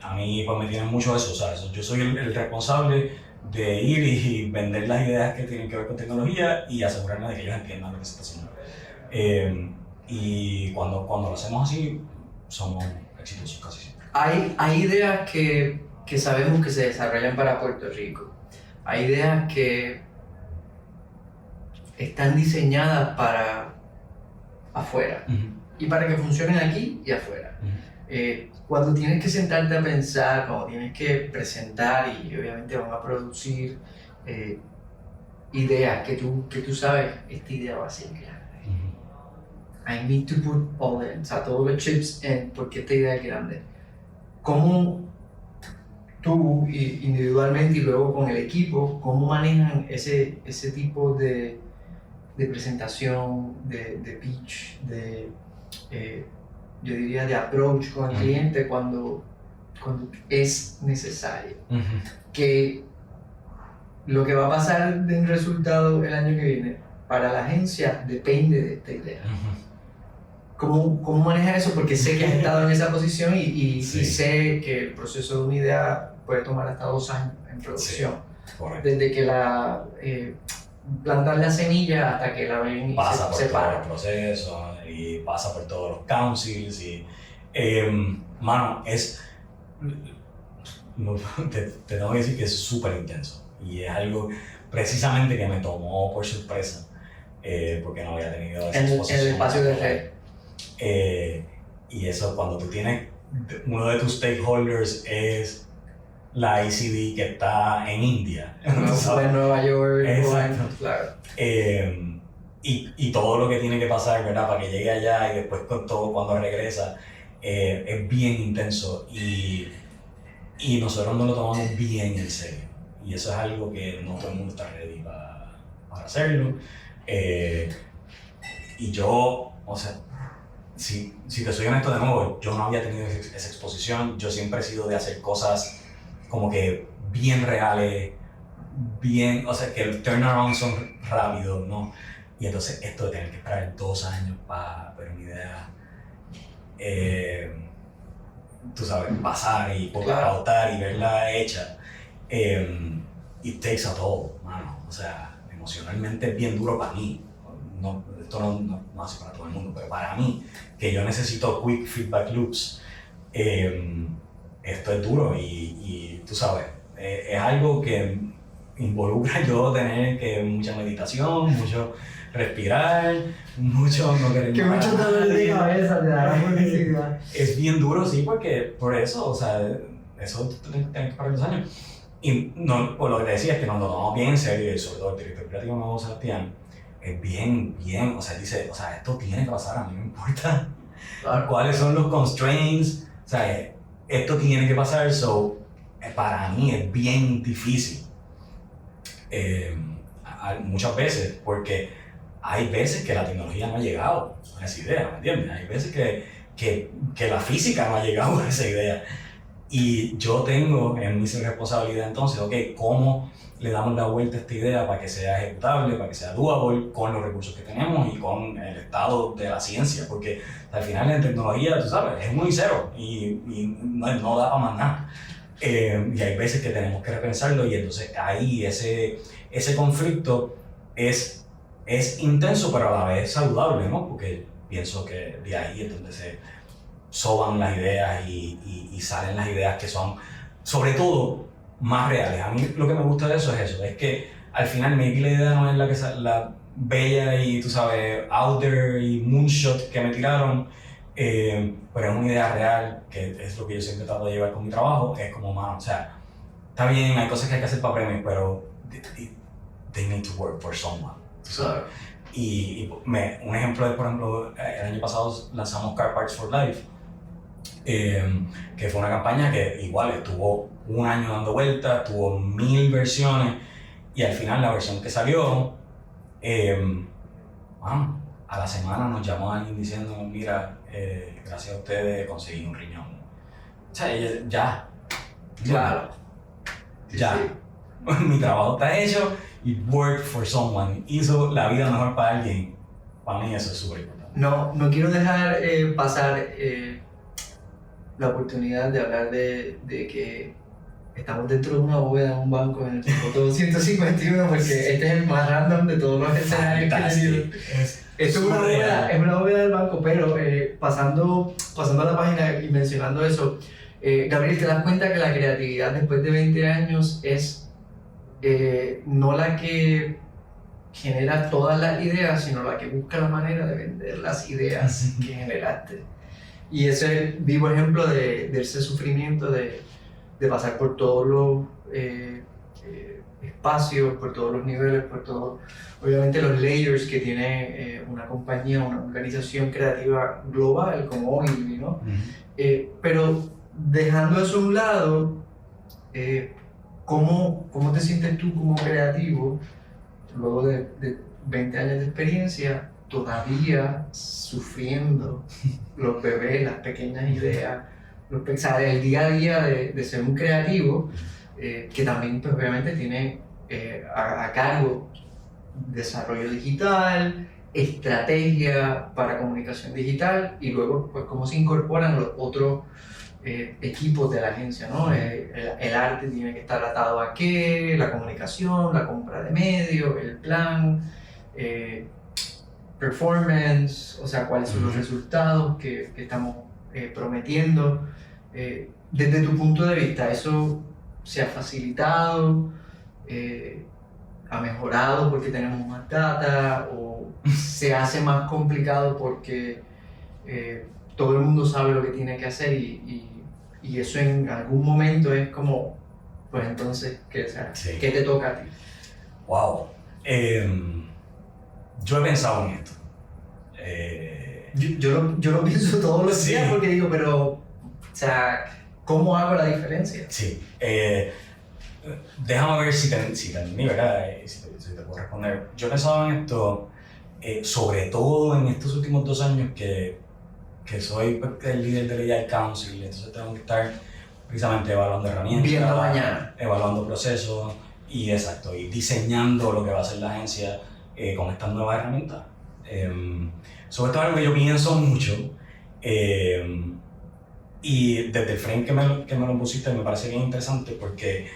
a mí pues me tienen mucho eso, o sea, yo soy el responsable de ir y vender las ideas que tienen que ver con tecnología y asegurarme de que ellos entiendan lo que se está haciendo. Y cuando lo hacemos así, somos exitosos casi siempre. Hay ideas que sabemos que se desarrollan para Puerto Rico. Hay ideas que están diseñadas para afuera y para que funcionen aquí y afuera. Cuando tienes que sentarte a pensar, cuando tienes que presentar y obviamente van a producir ideas que tú sabes, esta idea va a ser grande. I need to put all in, o sea, todos los chips en, porque esta idea es grande. ¿Cómo tú individualmente y luego con el equipo, cómo manejan ese tipo de presentación, de pitch, yo diría de approach con el cliente cuando es necesario? Que lo que va a pasar en resultado el año que viene para la agencia depende de esta idea. ¿Cómo manejas eso? Porque sé que has estado en esa posición y sé que el proceso de una idea puede tomar hasta 2 años en producción. Sí, desde que plantar la semilla hasta que la ven y pasa por separa. todo el proceso y pasa por todos los councils y mano, te tengo que decir que es súper intenso y es algo precisamente que me tomó por sorpresa porque no había tenido esa exposición en el espacio de red. Y eso cuando tú tienes uno de tus stakeholders es la ICD que está en India, no, en Nueva York. exacto. Claro. Y todo lo que tiene que pasar, ¿verdad? Para que llegue allá y después con todo cuando regresa es bien intenso y nosotros nos lo tomamos bien en serio y eso es algo que no todo el mundo está ready para hacerlo. Y yo, o sea, si te soy honesto de nuevo, yo no había tenido esa exposición, yo siempre he sido de hacer cosas como que bien reales, bien, o sea, que el turnaround son rápidos, ¿no? Y entonces esto de tener que esperar 2 años para ver una idea, tú sabes, pasar y pautar y verla hecha, it takes a toll, mano, o sea, emocionalmente es bien duro para mí. No, esto no hace para todo el mundo, pero para mí, que yo necesito quick feedback loops, esto es duro y tú sabes, es algo que involucra yo tener que mucha meditación, mucho respirar, mucho no querer que mucho dolor de cabeza te da la publicidad. Es bien duro, sí, porque por eso, o sea, eso tienes que parar 2 años. Y no, por lo que te decía es que nos lo tomamos bien en serio y sobre todo el director creativo nuevo Sebastián es bien, o sea, dice, o sea, esto tiene que pasar, a mí no me importa cuáles son los constraints, o sea, esto tiene que pasar, so, para mí es bien difícil, muchas veces, porque hay veces que la tecnología no ha llegado a esa idea, ¿me entiendes? Hay veces que la física no ha llegado a esa idea, y yo tengo en mi responsabilidad entonces, ok, ¿cómo le damos la vuelta a esta idea para que sea ejecutable, para que sea doable con los recursos que tenemos y con el estado de la ciencia? Porque al final en tecnología, tú sabes, es 1 y 0 y no da para más nada. Y hay veces que tenemos que repensarlo y entonces ahí ese conflicto es es intenso, pero a la vez saludable, ¿no? Porque pienso que de ahí es donde se soban las ideas y salen las ideas que son, sobre todo, más reales. A mí lo que me gusta de eso, es que al final maybe la idea no es la que la bella y, tú sabes, out there y moonshot que me tiraron, pero es una idea real, que es lo que yo siempre trato de llevar con mi trabajo. Es como, mano, o sea, está bien, hay cosas que hay que hacer para premios, pero they need to work for someone. Claro. Un ejemplo es, por ejemplo, el año pasado lanzamos Car Parts for Life, que fue una campaña que igual estuvo un año dando vueltas, tuvo 1000 versiones, y al final la versión que salió, a la semana nos llamó alguien diciendo, mira, gracias a ustedes conseguí un riñón. O sea, ya. Claro. Ya. Sí. Mi trabajo está hecho y work for someone. Hizo la vida mejor para alguien. Para mí eso es súper importante. No quiero dejar pasar la oportunidad de hablar de que estamos dentro de una bóveda de un banco en el Piloto 251, porque este es el más random de todos los escenarios que he tenido. Esto es una bóveda del banco, pero pasando a la página y mencionando eso, Gabriel, ¿te das cuenta que la creatividad después de 20 años es no la que genera todas las ideas, sino la que busca la manera de vender las ideas que generaste? Y ese es el vivo ejemplo de ese sufrimiento de pasar por todos los espacios, por todos los niveles, por todos, obviamente, los layers que tiene una compañía, una organización creativa global como Ogilvy, ¿no? Pero dejando eso a un lado, ¿cómo te sientes tú como creativo luego de 20 años de experiencia, todavía sufriendo los bebés, las pequeñas ideas, el día a día de ser un creativo, que también, pues, obviamente tiene a cargo desarrollo digital, estrategia para comunicación digital, y luego, pues, cómo se incorporan los otros equipos de la agencia, ¿no? El arte tiene que estar atado a qué, la comunicación, la compra de medios, el plan, performance, o sea, cuáles son los resultados que estamos prometiendo. Desde tu punto de vista, ¿eso se ha facilitado, ha mejorado porque tenemos más data, o se hace más complicado porque todo el mundo sabe lo que tiene que hacer y eso en algún momento es como, pues entonces, Sí. ¿qué te toca a ti? Wow. Yo he pensado en esto. Yo lo pienso todos los días, Sí. porque digo, pero, o sea, ¿cómo hago la diferencia? Sí. Déjame ver si te entendí, ¿verdad? Si te puedo responder. Yo he pensado en esto, sobre todo en estos últimos 2 años que soy el líder del AI Council, entonces tengo que estar precisamente evaluando herramientas, Viendo mañana. evaluando procesos y diseñando lo que va a hacer la agencia con estas nuevas herramientas. Sobre todo algo que yo pienso mucho, y desde el frame que me lo pusiste me parece bien interesante, porque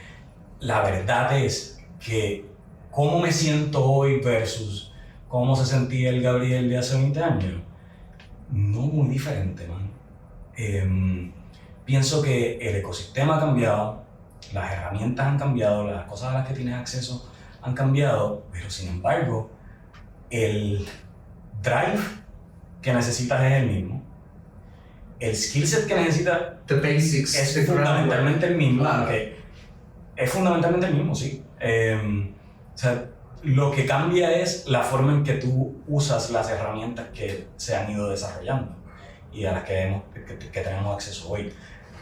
la verdad es que cómo me siento hoy versus cómo se sentía el Gabriel de hace 20 años, no muy diferente, man. Pienso que el ecosistema ha cambiado, las herramientas han cambiado, las cosas a las que tienes acceso han cambiado, pero sin embargo, el drive que necesitas es el mismo. El skill set que necesitas The basics. es fundamentalmente el mismo, Claro. aunque es fundamentalmente el mismo, sí. O sea, lo que cambia es la forma en que tú usas las herramientas que se han ido desarrollando y a las que tenemos acceso hoy.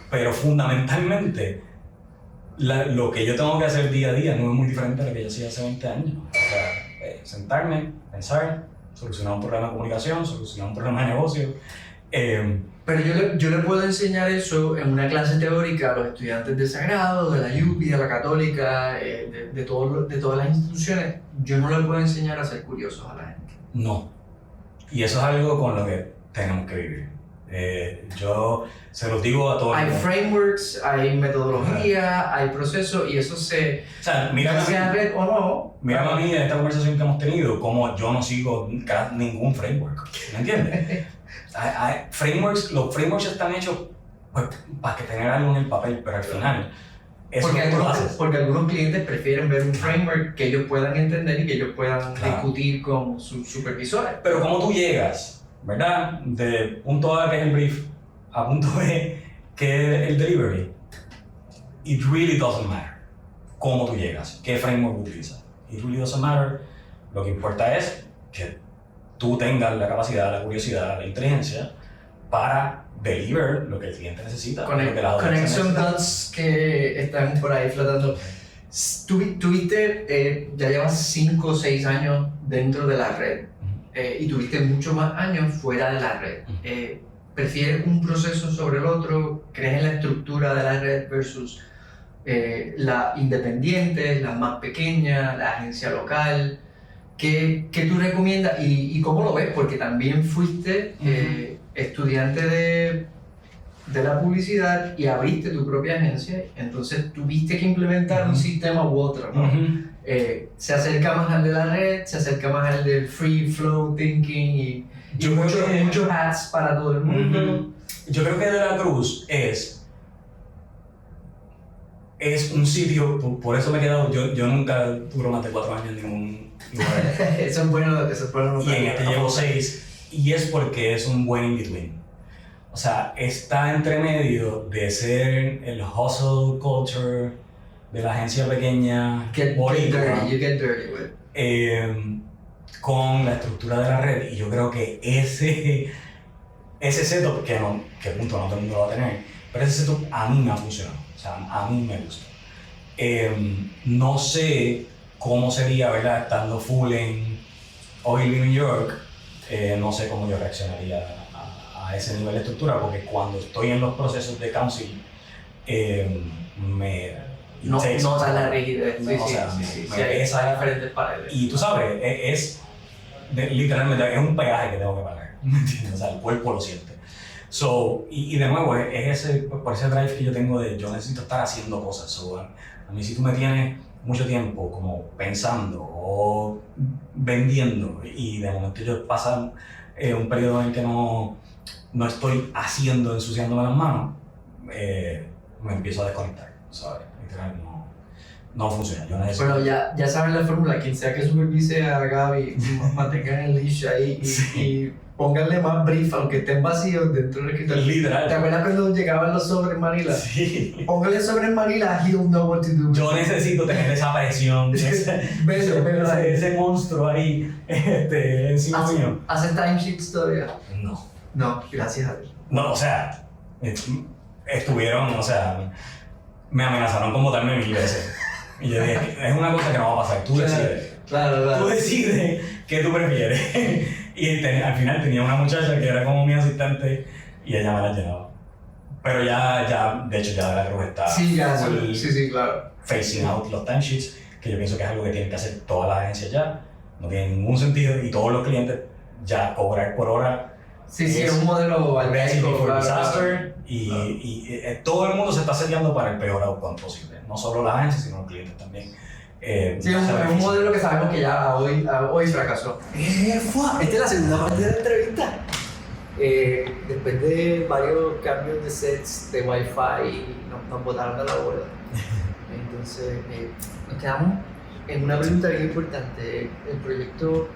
Pero fundamentalmente, lo que yo tengo que hacer día a día no es muy diferente a lo que yo hacía hace 20 años. O sea, sentarme, pensar, solucionar un problema de comunicación, solucionar un problema de negocio. Pero yo le puedo enseñar eso en una clase teórica a los estudiantes de Sagrado, de la UPI, de la Católica, de todas las instituciones. Yo no le puedo enseñar a ser curiosos a la gente. No. Y eso es algo con lo que tenemos que vivir. Yo se los digo a todos. Hay frameworks, hay metodología, hay procesos y eso se... O sea, mira, sea red o no. Mira a mí en esta conversación que hemos tenido, como yo no sigo ningún framework, ¿me entiendes? Los frameworks están hechos pues, para que tener algo en el papel, pero al final, eso porque, es lo que tú haces. porque algunos clientes prefieren ver un framework que ellos puedan entender y que ellos puedan Claro. discutir con sus supervisores. Pero cómo tú llegas, ¿verdad? De punto A, que es el brief, a punto B, que es el delivery, it really doesn't matter cómo tú llegas, qué framework utilizas. It really doesn't matter. Lo que importa es que tú tengas la capacidad, la curiosidad, la inteligencia para deliver lo que el cliente necesita. Lo que la audiencia Connection necesita. dots que están por ahí flotando. Tuviste, ya llevas 5 o 6 años dentro de la red y tuviste muchos más años fuera de la red. ¿Prefieres un proceso sobre el otro? ¿Crees en la estructura de la red versus la independiente, la más pequeña, la agencia local? ¿Qué tú recomiendas y cómo lo ves? Porque también fuiste estudiante de la publicidad y abriste tu propia agencia, entonces tuviste que implementar un sistema u otro, ¿no? Se acerca más al de la red, se acerca más al del free flow thinking y muchos hats para todo el mundo. Yo creo que De la Cruz es un sitio, por eso me he quedado, yo nunca duro más de 4 años en ningún lugar. Eso es bueno. Y en este llevo 6, y es porque es un buen in-between. O sea, está entre medio de ser el hustle culture de la agencia pequeña, Get dirty, you get dirty with. con la estructura de la red, y yo creo que ese setup, que punto no todo el mundo lo va a tener, pero ese setup a mí me ha funcionado, o sea, a mí me gusta. No sé cómo sería, ¿verdad? Estando full en Oil New York, no sé cómo yo reaccionaría a ese nivel de estructura, porque cuando estoy en los procesos de council, Nota la rigidez. Sí, Sí, hay diferentes paredes. y tú sabes, literalmente es un peaje que tengo que pagar, ¿me entiendes? O sea, el cuerpo lo siente. Y de nuevo, es por ese drive que yo tengo de yo necesito estar haciendo cosas. A mí si tú me tienes mucho tiempo como pensando o vendiendo y de momento yo paso un periodo en que no estoy haciendo, ensuciándome las manos, me empiezo a desconectar, ¿sabes? Literal, no funciona. Yo necesito... Bueno, ya saben la fórmula, quien sea que supervise a Gaby, mantengan el leash ahí y pónganle más brief, aunque estén vacíos dentro del escritorio. Literal. ¿Te acuerdas cuando llegaban los sobres en Manila? Sí. Póngale sobre en Manila, he'll know what to do. Yo necesito tener esa presión, ese monstruo ahí encima mío. ¿Hacen timesheets todavía? No. No, gracias a Dios. No, o sea, estuvieron, o sea, me amenazaron con votarme 1000 veces. Y yo dije, es una cosa que no va a pasar, tú decides. Claro. Tú decides qué tú prefieres. Y al final tenía una muchacha que era como mi asistente y ella me la llenaba. Pero ya de hecho, ya De la Cruz está Sí, claro. facing out los timesheets, que yo pienso que es algo que tienen que hacer todas las agencias ya. No tiene ningún sentido y todos los clientes ya cobrar por hora. Sí, es un modelo recipe for claro. disaster y todo el mundo se está seteando para el peor outcome posible. No solo las agencias, sino los clientes también. Sí, es un modelo que sabemos que ya hoy fracasó. Esta es la segunda parte de la entrevista. Después de varios cambios de sets de Wi-Fi, nos botaron de la bola. Entonces, nos quedamos en una pregunta bien importante. El proyecto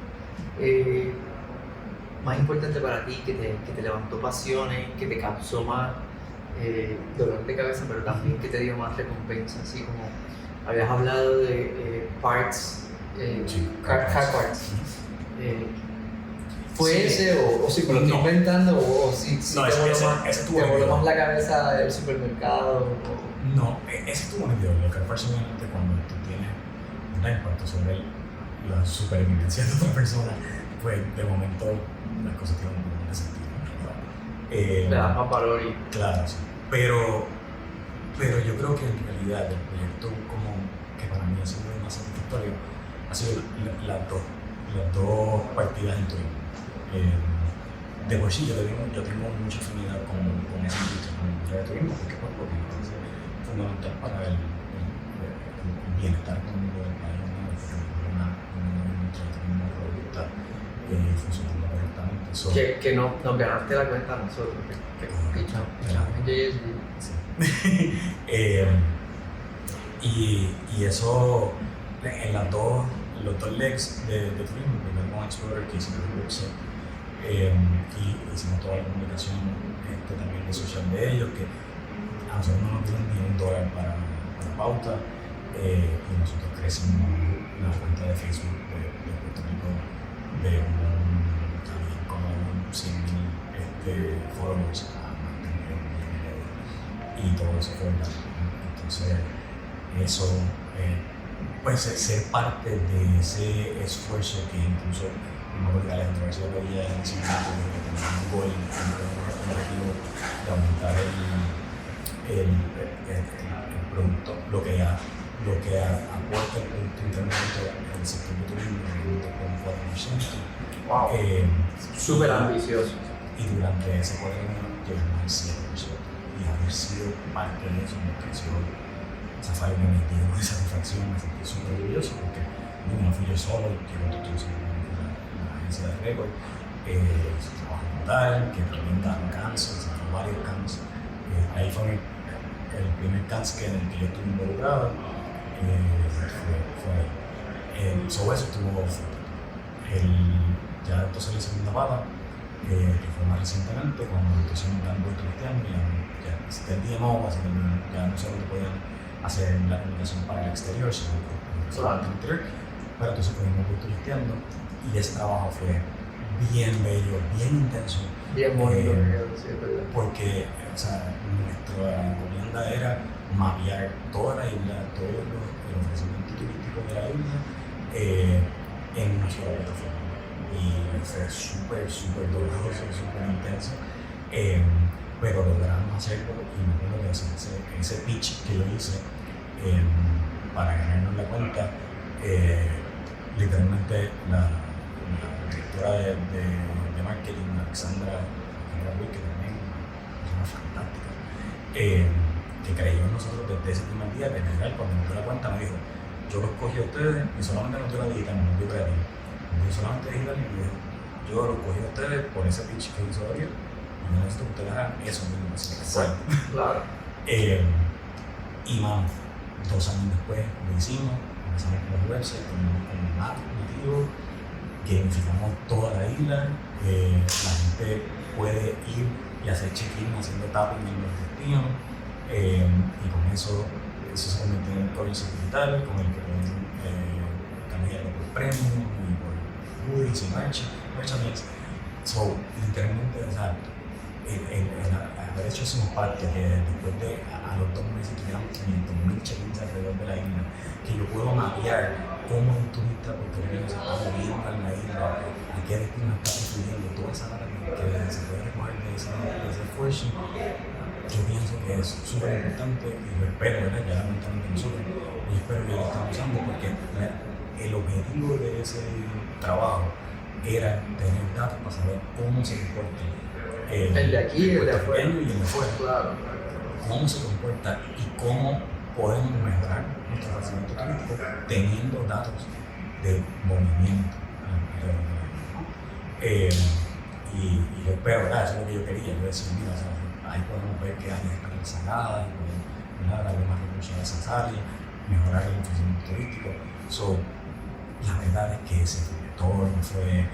más importante para ti, que te levantó pasiones, que te causó más dolor de cabeza, pero también que te dio más recompensa, así como habías hablado de parts, car parts. ¿Fue sí. ese o si me lo estoy inventando o si no, ese te voló más la cabeza del supermercado? No, ese estuvo en el video. Lo que personalmente cuando tú tienes un impacto sobre la supervivencia de otra persona, pues de momento las cosas tienen un poco de sentido. Le das más valor y... Claro, sí. Pero yo creo que en realidad el proyecto como que para mí ha sido más satisfactorio ha sido las dos partidas en Turing. de por sí yo tengo mucha afinidad con esa industria, con la industria de turismo, porque me parece fundamental para el bienestar económico del país, ¿no? Porque una industria de turismo robusta funcionando correctamente. Que no, nos ganaste la cuenta a nosotros, que pichamos. Sí. Y eso en los dos legs de turismo, primero con Explorer que hicimos el boxeo, y hicimos toda la comunicación también de social de ellos, que a nosotros no nos dieron ni $1 para pauta, y nosotros crecimos la cuenta de Facebook de Puerto Rico de también como 100,000 followers a más de 1,000,000 y todo eso fue orgánico. Entonces eso pues ser parte de ese esfuerzo que incluso no me acuerdo Alejandro García Padilla en ese momento que tenía un gol, un objetivo de aumentar el producto, lo que aporta el producto intermedio en el sector de turismo en un 4%. Wow. Súper ambicioso. Y durante ese 4 años llegamos al 7%. Y haber sido parte de eso me creció esa falla que me dio de satisfacción, me sentí súper orgulloso porque no fui yo solo, que nosotros una agencia de récord, su trabajo total, que también daban camps, varios camps. Ahí fue el primer camp en el que yo estuve involucrado, fue ahí. Sobre eso estuvo ya entonces la segunda pata, que fue más recientemente, cuando entonces nos dan Puerto Cristiano, ya existía el DMO, así que ya no solo te podían hacer la comunicación para el exterior, sino para el interior, pero entonces fuimos Puerto Cristiano y ese trabajo fue bien bello, bien intenso. Bien bonito, porque o sea, nuestra encomienda era mapear toda la isla, todo el ofrecimiento turístico de la isla en una sola plataforma. Y fue súper doloroso, súper intenso, pero logramos hacerlo y me acuerdo que ese pitch que yo hice para ganarnos la cuenta, literalmente la directora de marketing, Alexandra Ruiz, que también es una persona fantástica, que creyó en nosotros desde ese primer día, de general, cuando nos dio la cuenta me dijo, yo los cogí a ustedes y solamente nos dio la digital, no nos dio creativo. Nos dio solamente digital y me dijo, yo los cogí a ustedes por ese pitch que hizo Gabriel y yo necesito que ustedes hagan eso mismo, así que claro. Y vamos, 2 años después lo hicimos, empezamos con los websites, con el map nativo, gamificamos toda la isla, la gente puede ir y hacer check-in haciendo tapping en los destinos, y con eso se convierte en un currency digital con el que pueden cambiarlo por premium y por goodies y merchandise. So, literalmente, o sea, haber hecho eso en parte, que después de a los 2 meses tuviéramos 500,000 check-ins alrededor de la isla, que yo puedo mapear cómo un turista puertorriqueño se está moviendo en la isla, a qué destino está construyendo, toda esa data que se puede recoger de ese esfuerzo. Yo pienso que es súper importante y lo espero, ¿verdad? Ya lamentablemente nosotros, y espero que lo estén usando porque el objetivo de ese trabajo era tener datos para saber cómo se comporta el de aquí y el de afuera. Y el de afuera. Claro. Cómo se comporta y cómo podemos mejorar nuestro crecimiento turístico teniendo datos de movimiento. Y yo espero, ¿verdad? Eso es lo que yo quería. Yo decía, mira, o sea, ahí podemos ver qué áreas están rezagadas, y podemos darle más recursos a esas áreas, mejorar el ofrecimiento turístico. So, la verdad es que ese retorno fue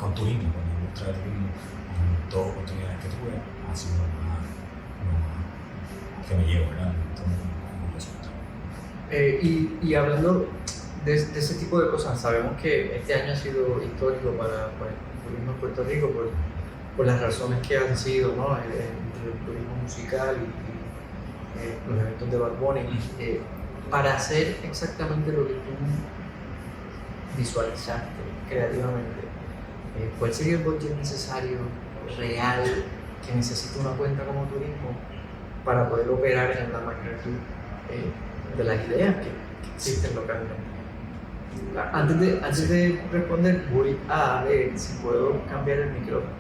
con turismo, con la industria del turismo, con todas las oportunidades que tuve, ha sido lo más que me llevo, ¿verdad? Y hablando de ese tipo de cosas, sabemos que este año ha sido histórico para el turismo en Puerto Rico por las razones que han sido, ¿no? El turismo musical y los eventos de Bad Bunny. Para hacer exactamente lo que tú visualizaste creativamente, ¿cuál sería el budget necesario, real, que necesita una cuenta como turismo para poder operar en la magnitud de las ideas que existen localmente? Antes de responder, voy a ver si puedo cambiar el micrófono.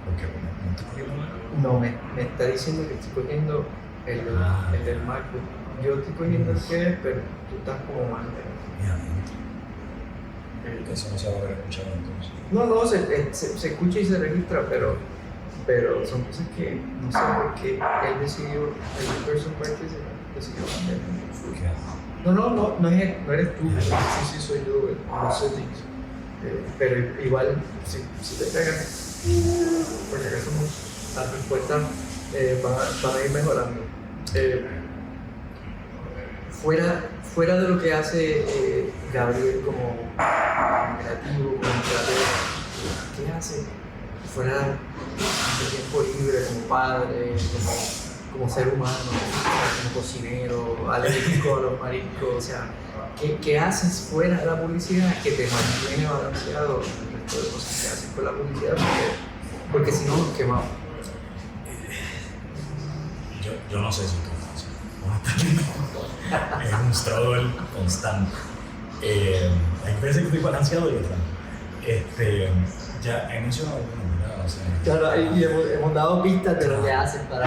¿Por qué? ¿No te cogió la mano? No, me está diciendo que estoy cogiendo el del MacBook. Yo estoy cogiendo el que es, pero tú estás como mal. Eso no se va a haber escuchado entonces. No, se escucha y se registra, pero son cosas que no sé por qué él decidió, el person practice decidió cambiar. No eres tú, sí soy yo, los settings. Pero igual, si te pegas, porque acá somos las respuestas van a ir mejorando. Fuera de lo que hace Gabriel como creativo, como creador, ¿qué hace? Fuera de tiempo libre, como padre, como ser humano, como cocinero, alérgico a los mariscos, o sea, ¿qué haces fuera de la publicidad que te mantiene balanceado el resto de cosas que haces con la publicidad? Porque si no, nos quemamos. Yo no sé si tú es un struggle constante. Hay veces que estoy balanceado y otras. Ya he mencionado algunos, ¿verdad? O sea, claro, y hemos dado pistas de lo que haces para.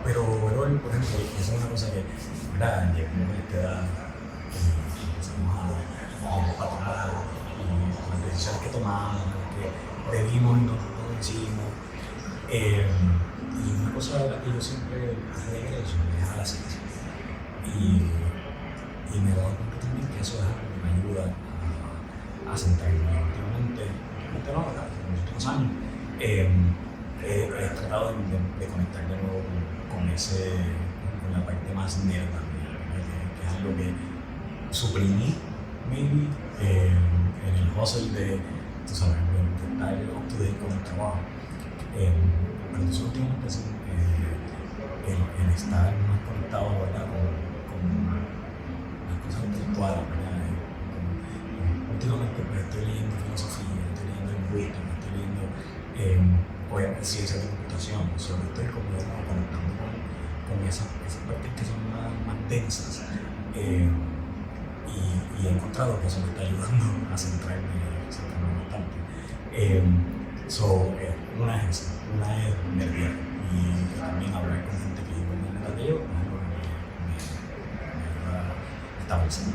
Pero, por ejemplo, esa es una cosa que, ¿verdad? Llegamos a esta edad y empezamos a ir para atrás y las decisiones que tomamos, que debimos y no hicimos. Y una cosa de la que yo siempre regreso es a la ciencia. Y me doy cuenta también que eso es algo que me ayuda a centrarme. Últimamente no, en los últimos años, he tratado de conectar de nuevo con la parte más nerd también, que es algo que suprimí, maybe, en el hustle de, tú sabes, de estar up to date con el trabajo. Pero entonces últimamente el estar más conectado, ¿verdad? con las cosas intelectuales, ¿verdad? Últimamente pues, estoy leyendo filosofía, estoy leyendo lingüística, estoy leyendo obviamente ciencia de computación, sobre todo estoy como conectando con esas partes que son más densas y he encontrado que eso me está ayudando a centrarme bastante. Una es esa, una es nerviar y también hablar con gente que igual de manera que yo, es algo que me ayuda a establecer.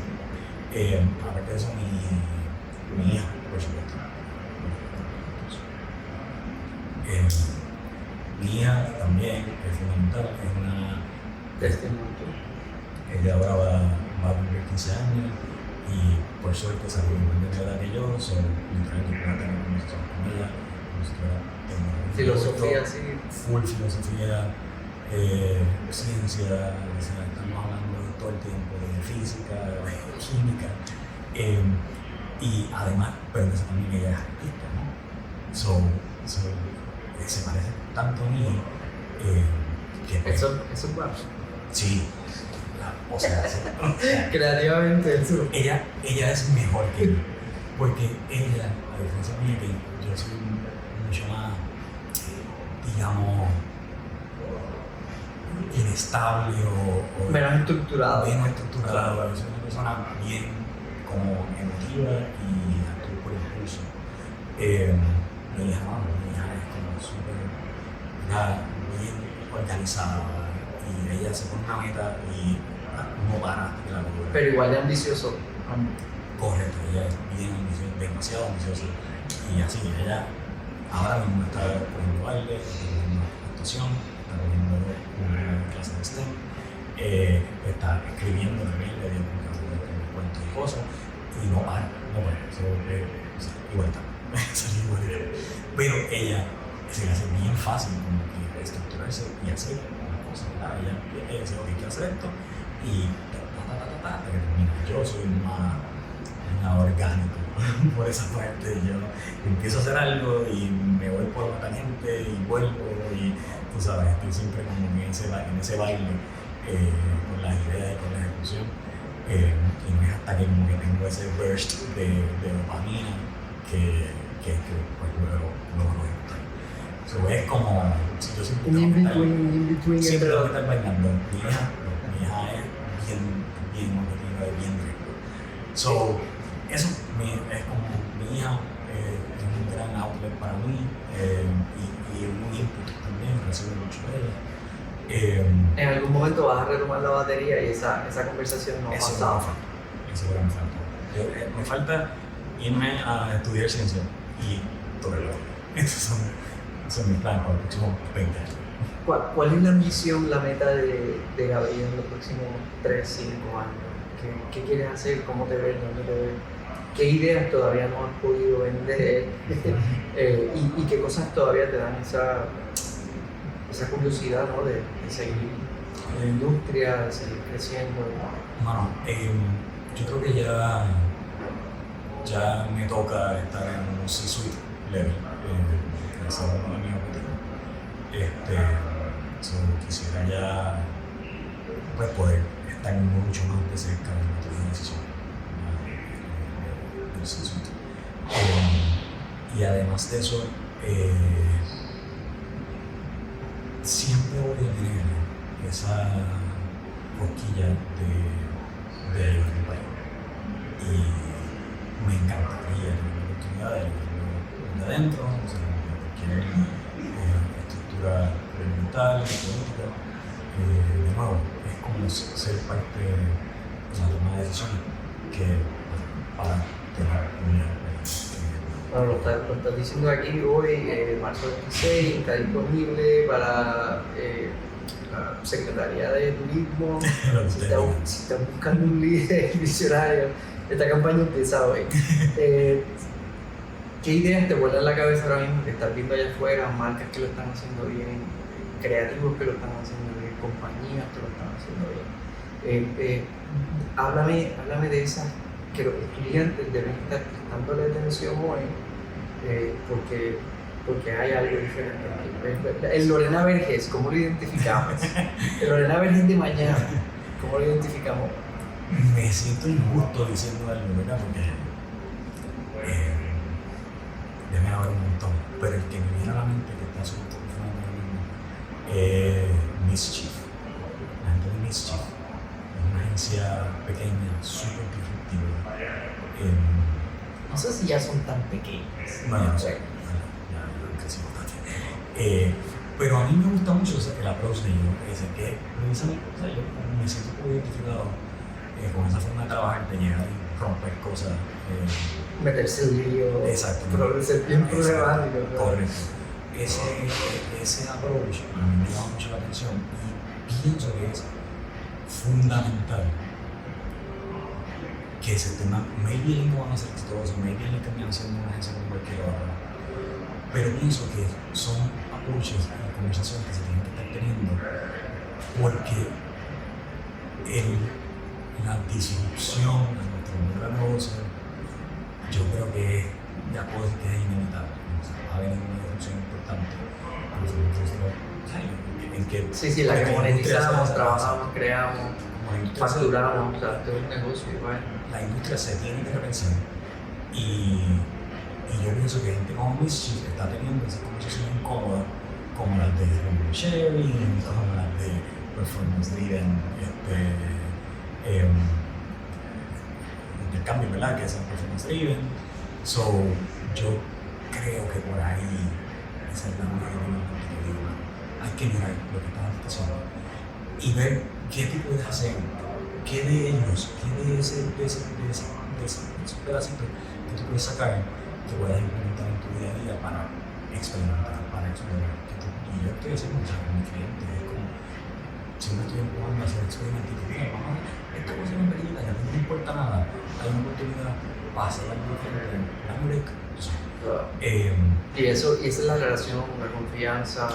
Aparte de eso, mi hija, por supuesto. Mi hija también es fundamental, es una testimonio. Ella ahora va a cumplir 15 años y por suerte salió igual de edad que yo, mientras yo pueda tener conversación con ella, como si fuera filosofía, sí. Full filosofía, ciencia, o sea, estamos hablando todo el tiempo de física, de química, y además, pero que también ella es artista, ¿no? Se parece tanto a mí que... Eso es bueno. Sí, o sea, creativamente eso. Ella es mejor que yo, porque ella, a diferencia mía, que yo soy mucho más, digamos, inestable o menos estructurado. Yo soy una persona bien como emotiva y actúo por impulso. Mi hija es como súper bien organizada y ella se pone una meta y no para hasta que la logra. Pero igual de ambicioso. Correcto, ella es bien ambiciosa, demasiado ambiciosa. Y así, ella ahora mismo está cogiendo baile, está cogiendo actuación, está cogiendo una clase de STEM, está escribiendo también, le dio un cuento de cosas y no para. Igual está. Pero ella se le hace bien fácil como que estructurarse y hacer una cosa, ¿verdad? Ella dice, ok, quiero hacer esto y hasta que termina. Yo soy más orgánico por esa parte. Yo empiezo a hacer algo y me voy por la tangente y vuelvo y tú sabes, estoy siempre como en ese baile con las ideas y con la ejecución. Y no es hasta que como que tengo ese burst de dopamina que pues luego ejecutar. Es como, yo siempre tengo que estar bailando. Mi hija es bien objetiva, bien directo. So, eso es como mi hija, es un gran outlet para mí y un input también, recibo mucho de ella. En algún momento vas a retomar la batería y esa conversación no ha Eso pasado. Eso me falta. Me falta irme a estudiar ciencia y tocarlo. Esos son mis planes para los próximos 20 años. ¿Cuál es la ambición, la meta de Gabriel en los próximos 3, 5 años? ¿Qué quieres hacer? ¿Cómo te ves? ¿Dónde te ves? ¿Qué ideas todavía no has podido vender? ¿Y qué cosas todavía te dan esa curiosidad, ¿no? de seguir en la industria, de seguir creciendo? Bueno, yo creo que ya me toca estar en un C-suite level, ese es uno de mis objetivos. Quisiera ya pues, poder estar mucho más de cerca de la toma de decisión del C-suite. Y además de eso, siempre voy a tener esa cosquilla de ayudar al país. Y me encantaría tener la oportunidad de ayudarlo de adentro, o sea, cualquier estructura gubernamental, política. De nuevo, es como ser parte de la toma de decisiones para tener un mejor país. Bueno, lo estás diciendo aquí hoy, marzo 26, está disponible para la Secretaría de Turismo. Si estás buscando un líder visionario, esta campaña empieza hoy. ¿Qué ideas te vuelan la cabeza ahora mismo que estás viendo allá afuera? Marcas que lo están haciendo bien, creativos que lo están haciendo bien, compañías que lo están haciendo bien. Háblame de esas que los estudiantes deben estar prestándole atención hoy, porque hay algo diferente. El Lorena Vergés, ¿cómo lo identificamos? El Lorena Vergés de mañana, ¿cómo lo identificamos? Me siento injusto diciendo algo, ¿verdad? Porque déjame hablar un montón, pero el que me viene a la mente que está súper es Mischief. La gente de Mischief es una agencia pequeña, súper disruptiva. No sé si ya son tan pequeños. Bueno, no sé, ya casi bastante. Pero a mí me gusta mucho el approach de ellos, que precisamente, yo me siento muy identificado con esa forma de trabajar, de llegar y romper cosas. Meterse el lío, Exacto. Ser bien problemático. Correcto. Ese approach a mí me llama mucho la atención y pienso que es fundamental que ese tema, maybe ellos no van a ser exitosos, maybe ellos terminan siendo una agencia como cualquier otra, pero pienso que son approaches y conversaciones que se tienen que estar teniendo porque la disrupción de nuestro modelo de negocio, yo creo que ya puedo decir que es inevitable. Va a venir una disrupción importante. En que sí, la que monetizamos, trabajamos, creamos, facturamos, o sea, esto es un negocio igual. La industria se tiene que repensar y yo pienso que gente como Mischief está teniendo esas conversaciones incómodas como las de revenue sharing, como las de performance driven, intercambio, ¿verdad? Que sean performance driven. So, yo creo que por ahí esa es la única que digo. Hay que mirar lo que están pasando y ver qué tú puedes hacer, qué de ellos, qué de ese pedacito que tú puedes sacar, que puedas implementar en tu día a día para experimentar, para explorar. Y yo estoy haciendo mucho con mi cliente, es como siempre estoy empujando a hacer experimentos y digo, mamá, esto puede ser una película, ya no me importa nada, hay una oportunidad para hacer algo diferente, dame un break. Y esa es la relación, la confianza.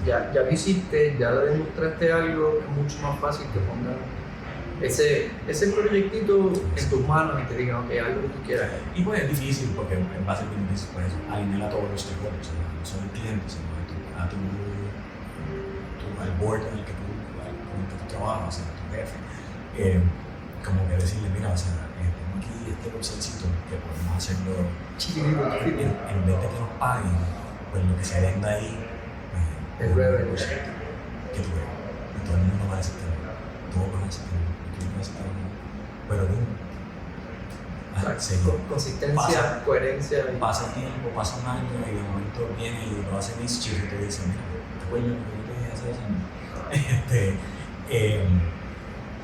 Ya lo hiciste, ya le demostraste algo, es mucho más fácil que pongan ese proyectito en tus manos y te digan, ok, algo que tú quieras. Y pues es difícil porque va a ser bien difícil pues, alinear a todos los stakeholders, no solo el cliente, sino al board con el que tú trabajas, o sea, a tu jefe. Como que decirle, mira, o sea, tengo aquí este bolsecito que podemos hacerlo Chiquitito. En vez de que nos paguen, pues lo que se venda ahí, el revenue. ¿Qué tú crees? Y todo el mundo va a decir que no, todos van a decir que no, tú vas a estar pero seguir. Consistencia, coherencia. Pasa el tiempo, pasa un año y de momento viene y lo hace Mischief y te dice, mira, ¿te acuerdas lo que yo te dije hace 2 años?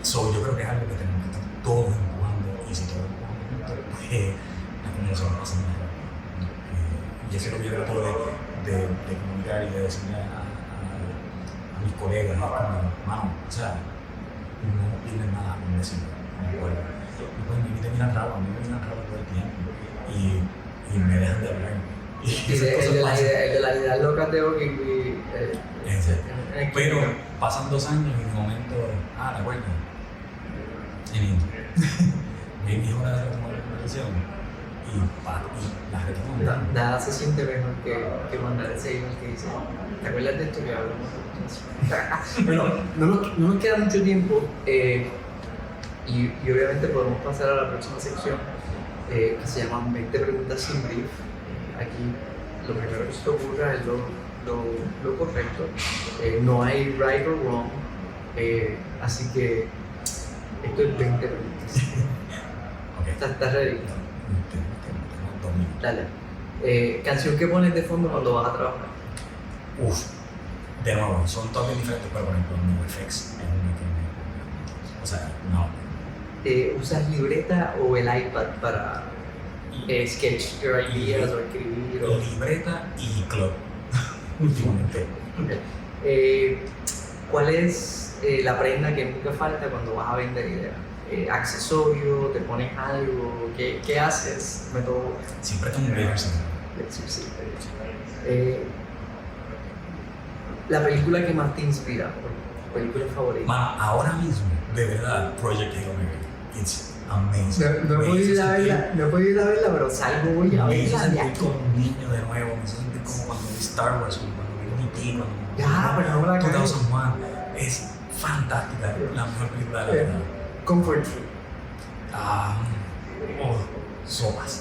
Yo creo que es algo que tenemos que estar todos empujando, y si todos empujamos juntos, pues la comunicación va a ser mejor. Y eso es lo que yo trato de comunicar y de decirle a mis colegas, es como, mano, o sea, no pierden nada con decirlo, no pueden. A mí me miran raro todo el tiempo y me dejan de hablar. El de la idea loca de hoy. Pero pasan 2 años y de momento, ¿te acuerdas? Mi hora de tomar una decisión y la retomo. Nada se siente mejor que mandar ese email que dice, ¿te acuerdas de esto que hablamos? Bueno, no nos queda mucho tiempo y obviamente podemos pasar a la próxima sección que se llama 20 preguntas sin brief. Aquí lo primero que se te ocurra es lo correcto. No hay right or wrong, así que esto es 20 preguntas. Okay. ¿Estás ready? Dale. Canción que pones de fondo cuando vas a trabajar. De nuevo, son todas bien diferentes, pero por ejemplo, NoFX es una que me... O sea, no. ¿Usas libreta o el iPad para sketch your ideas o escribir? Libreta y club, últimamente. ¿Cuál es la prenda que nunca falta cuando vas a vender ideas? ¿Accesorio? ¿Te pones algo? ¿Qué haces? Método. Siempre tengo un rehearsal. Sí. La película que más te inspira, película favorita. Ahora mismo, de verdad, Project Hail Mary. It's amazing. No he podido ir a verla, pero salgo hoy a verla. Me hizo sentir como un niño de nuevo, me hizo sentir como cuando vi Star Wars, como cuando vi E.T., pero no me la cagué. 2001. Es fantástica, la mejor película de la vida. Comfort food. Sopas.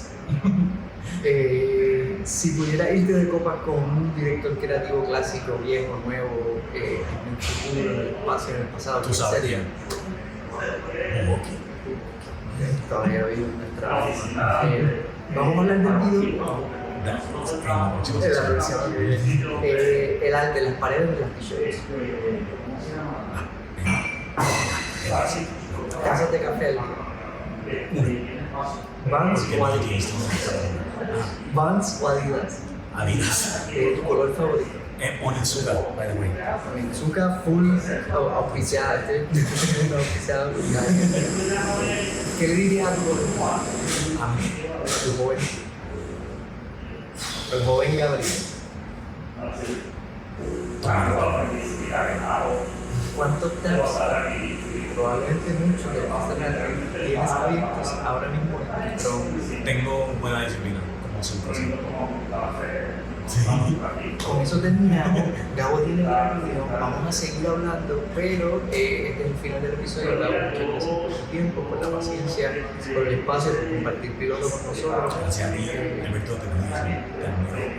Si pudieras irte de copas con un director creativo clásico, viejo, nuevo, en el futuro, en el espacio, en el pasado, tú sabes sería? Todavía vivo en nuestra... vamos a hablar del video. La próxima. El arte, las paredes de las t-shirts. Casas de café al día. Vans o Adidas. Adidas. ¿Tu color favorito? Onitsuka, by the way. Onitsuka full auspiciada. Auspiciada. ¿Qué le dirías a tu joven? A mí. Tu joven. El joven Gabriel. ¿Cuántos tabs? Probablemente mucho que tienes abiertos ahora mismo en tu Chrome. Tengo buena disciplina, como 5%. Sí. Con eso terminamos. Gabo tiene gran video, vamos a seguir hablando, pero este es el final del episodio. Gabo, muchas gracias por tu tiempo, por la paciencia, por el espacio, por compartir piloto con nosotros. Gracias a ti, Alberto, te admiro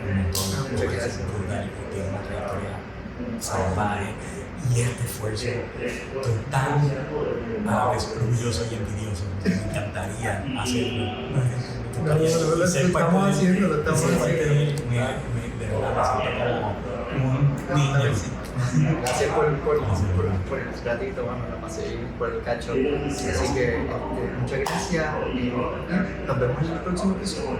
un montón. Muchas gracias. Tiene una trayectoria salvaje y este esfuerzo. Estoy tan a la vez orgulloso y envidioso. Me encantaría hacerlo. Lo estamos haciendo. De verdad, me siento como un niño. Gracias por el ratito, bueno, la pasé bien, por el cacho. Así que muchas gracias y nos vemos en el próximo episodio.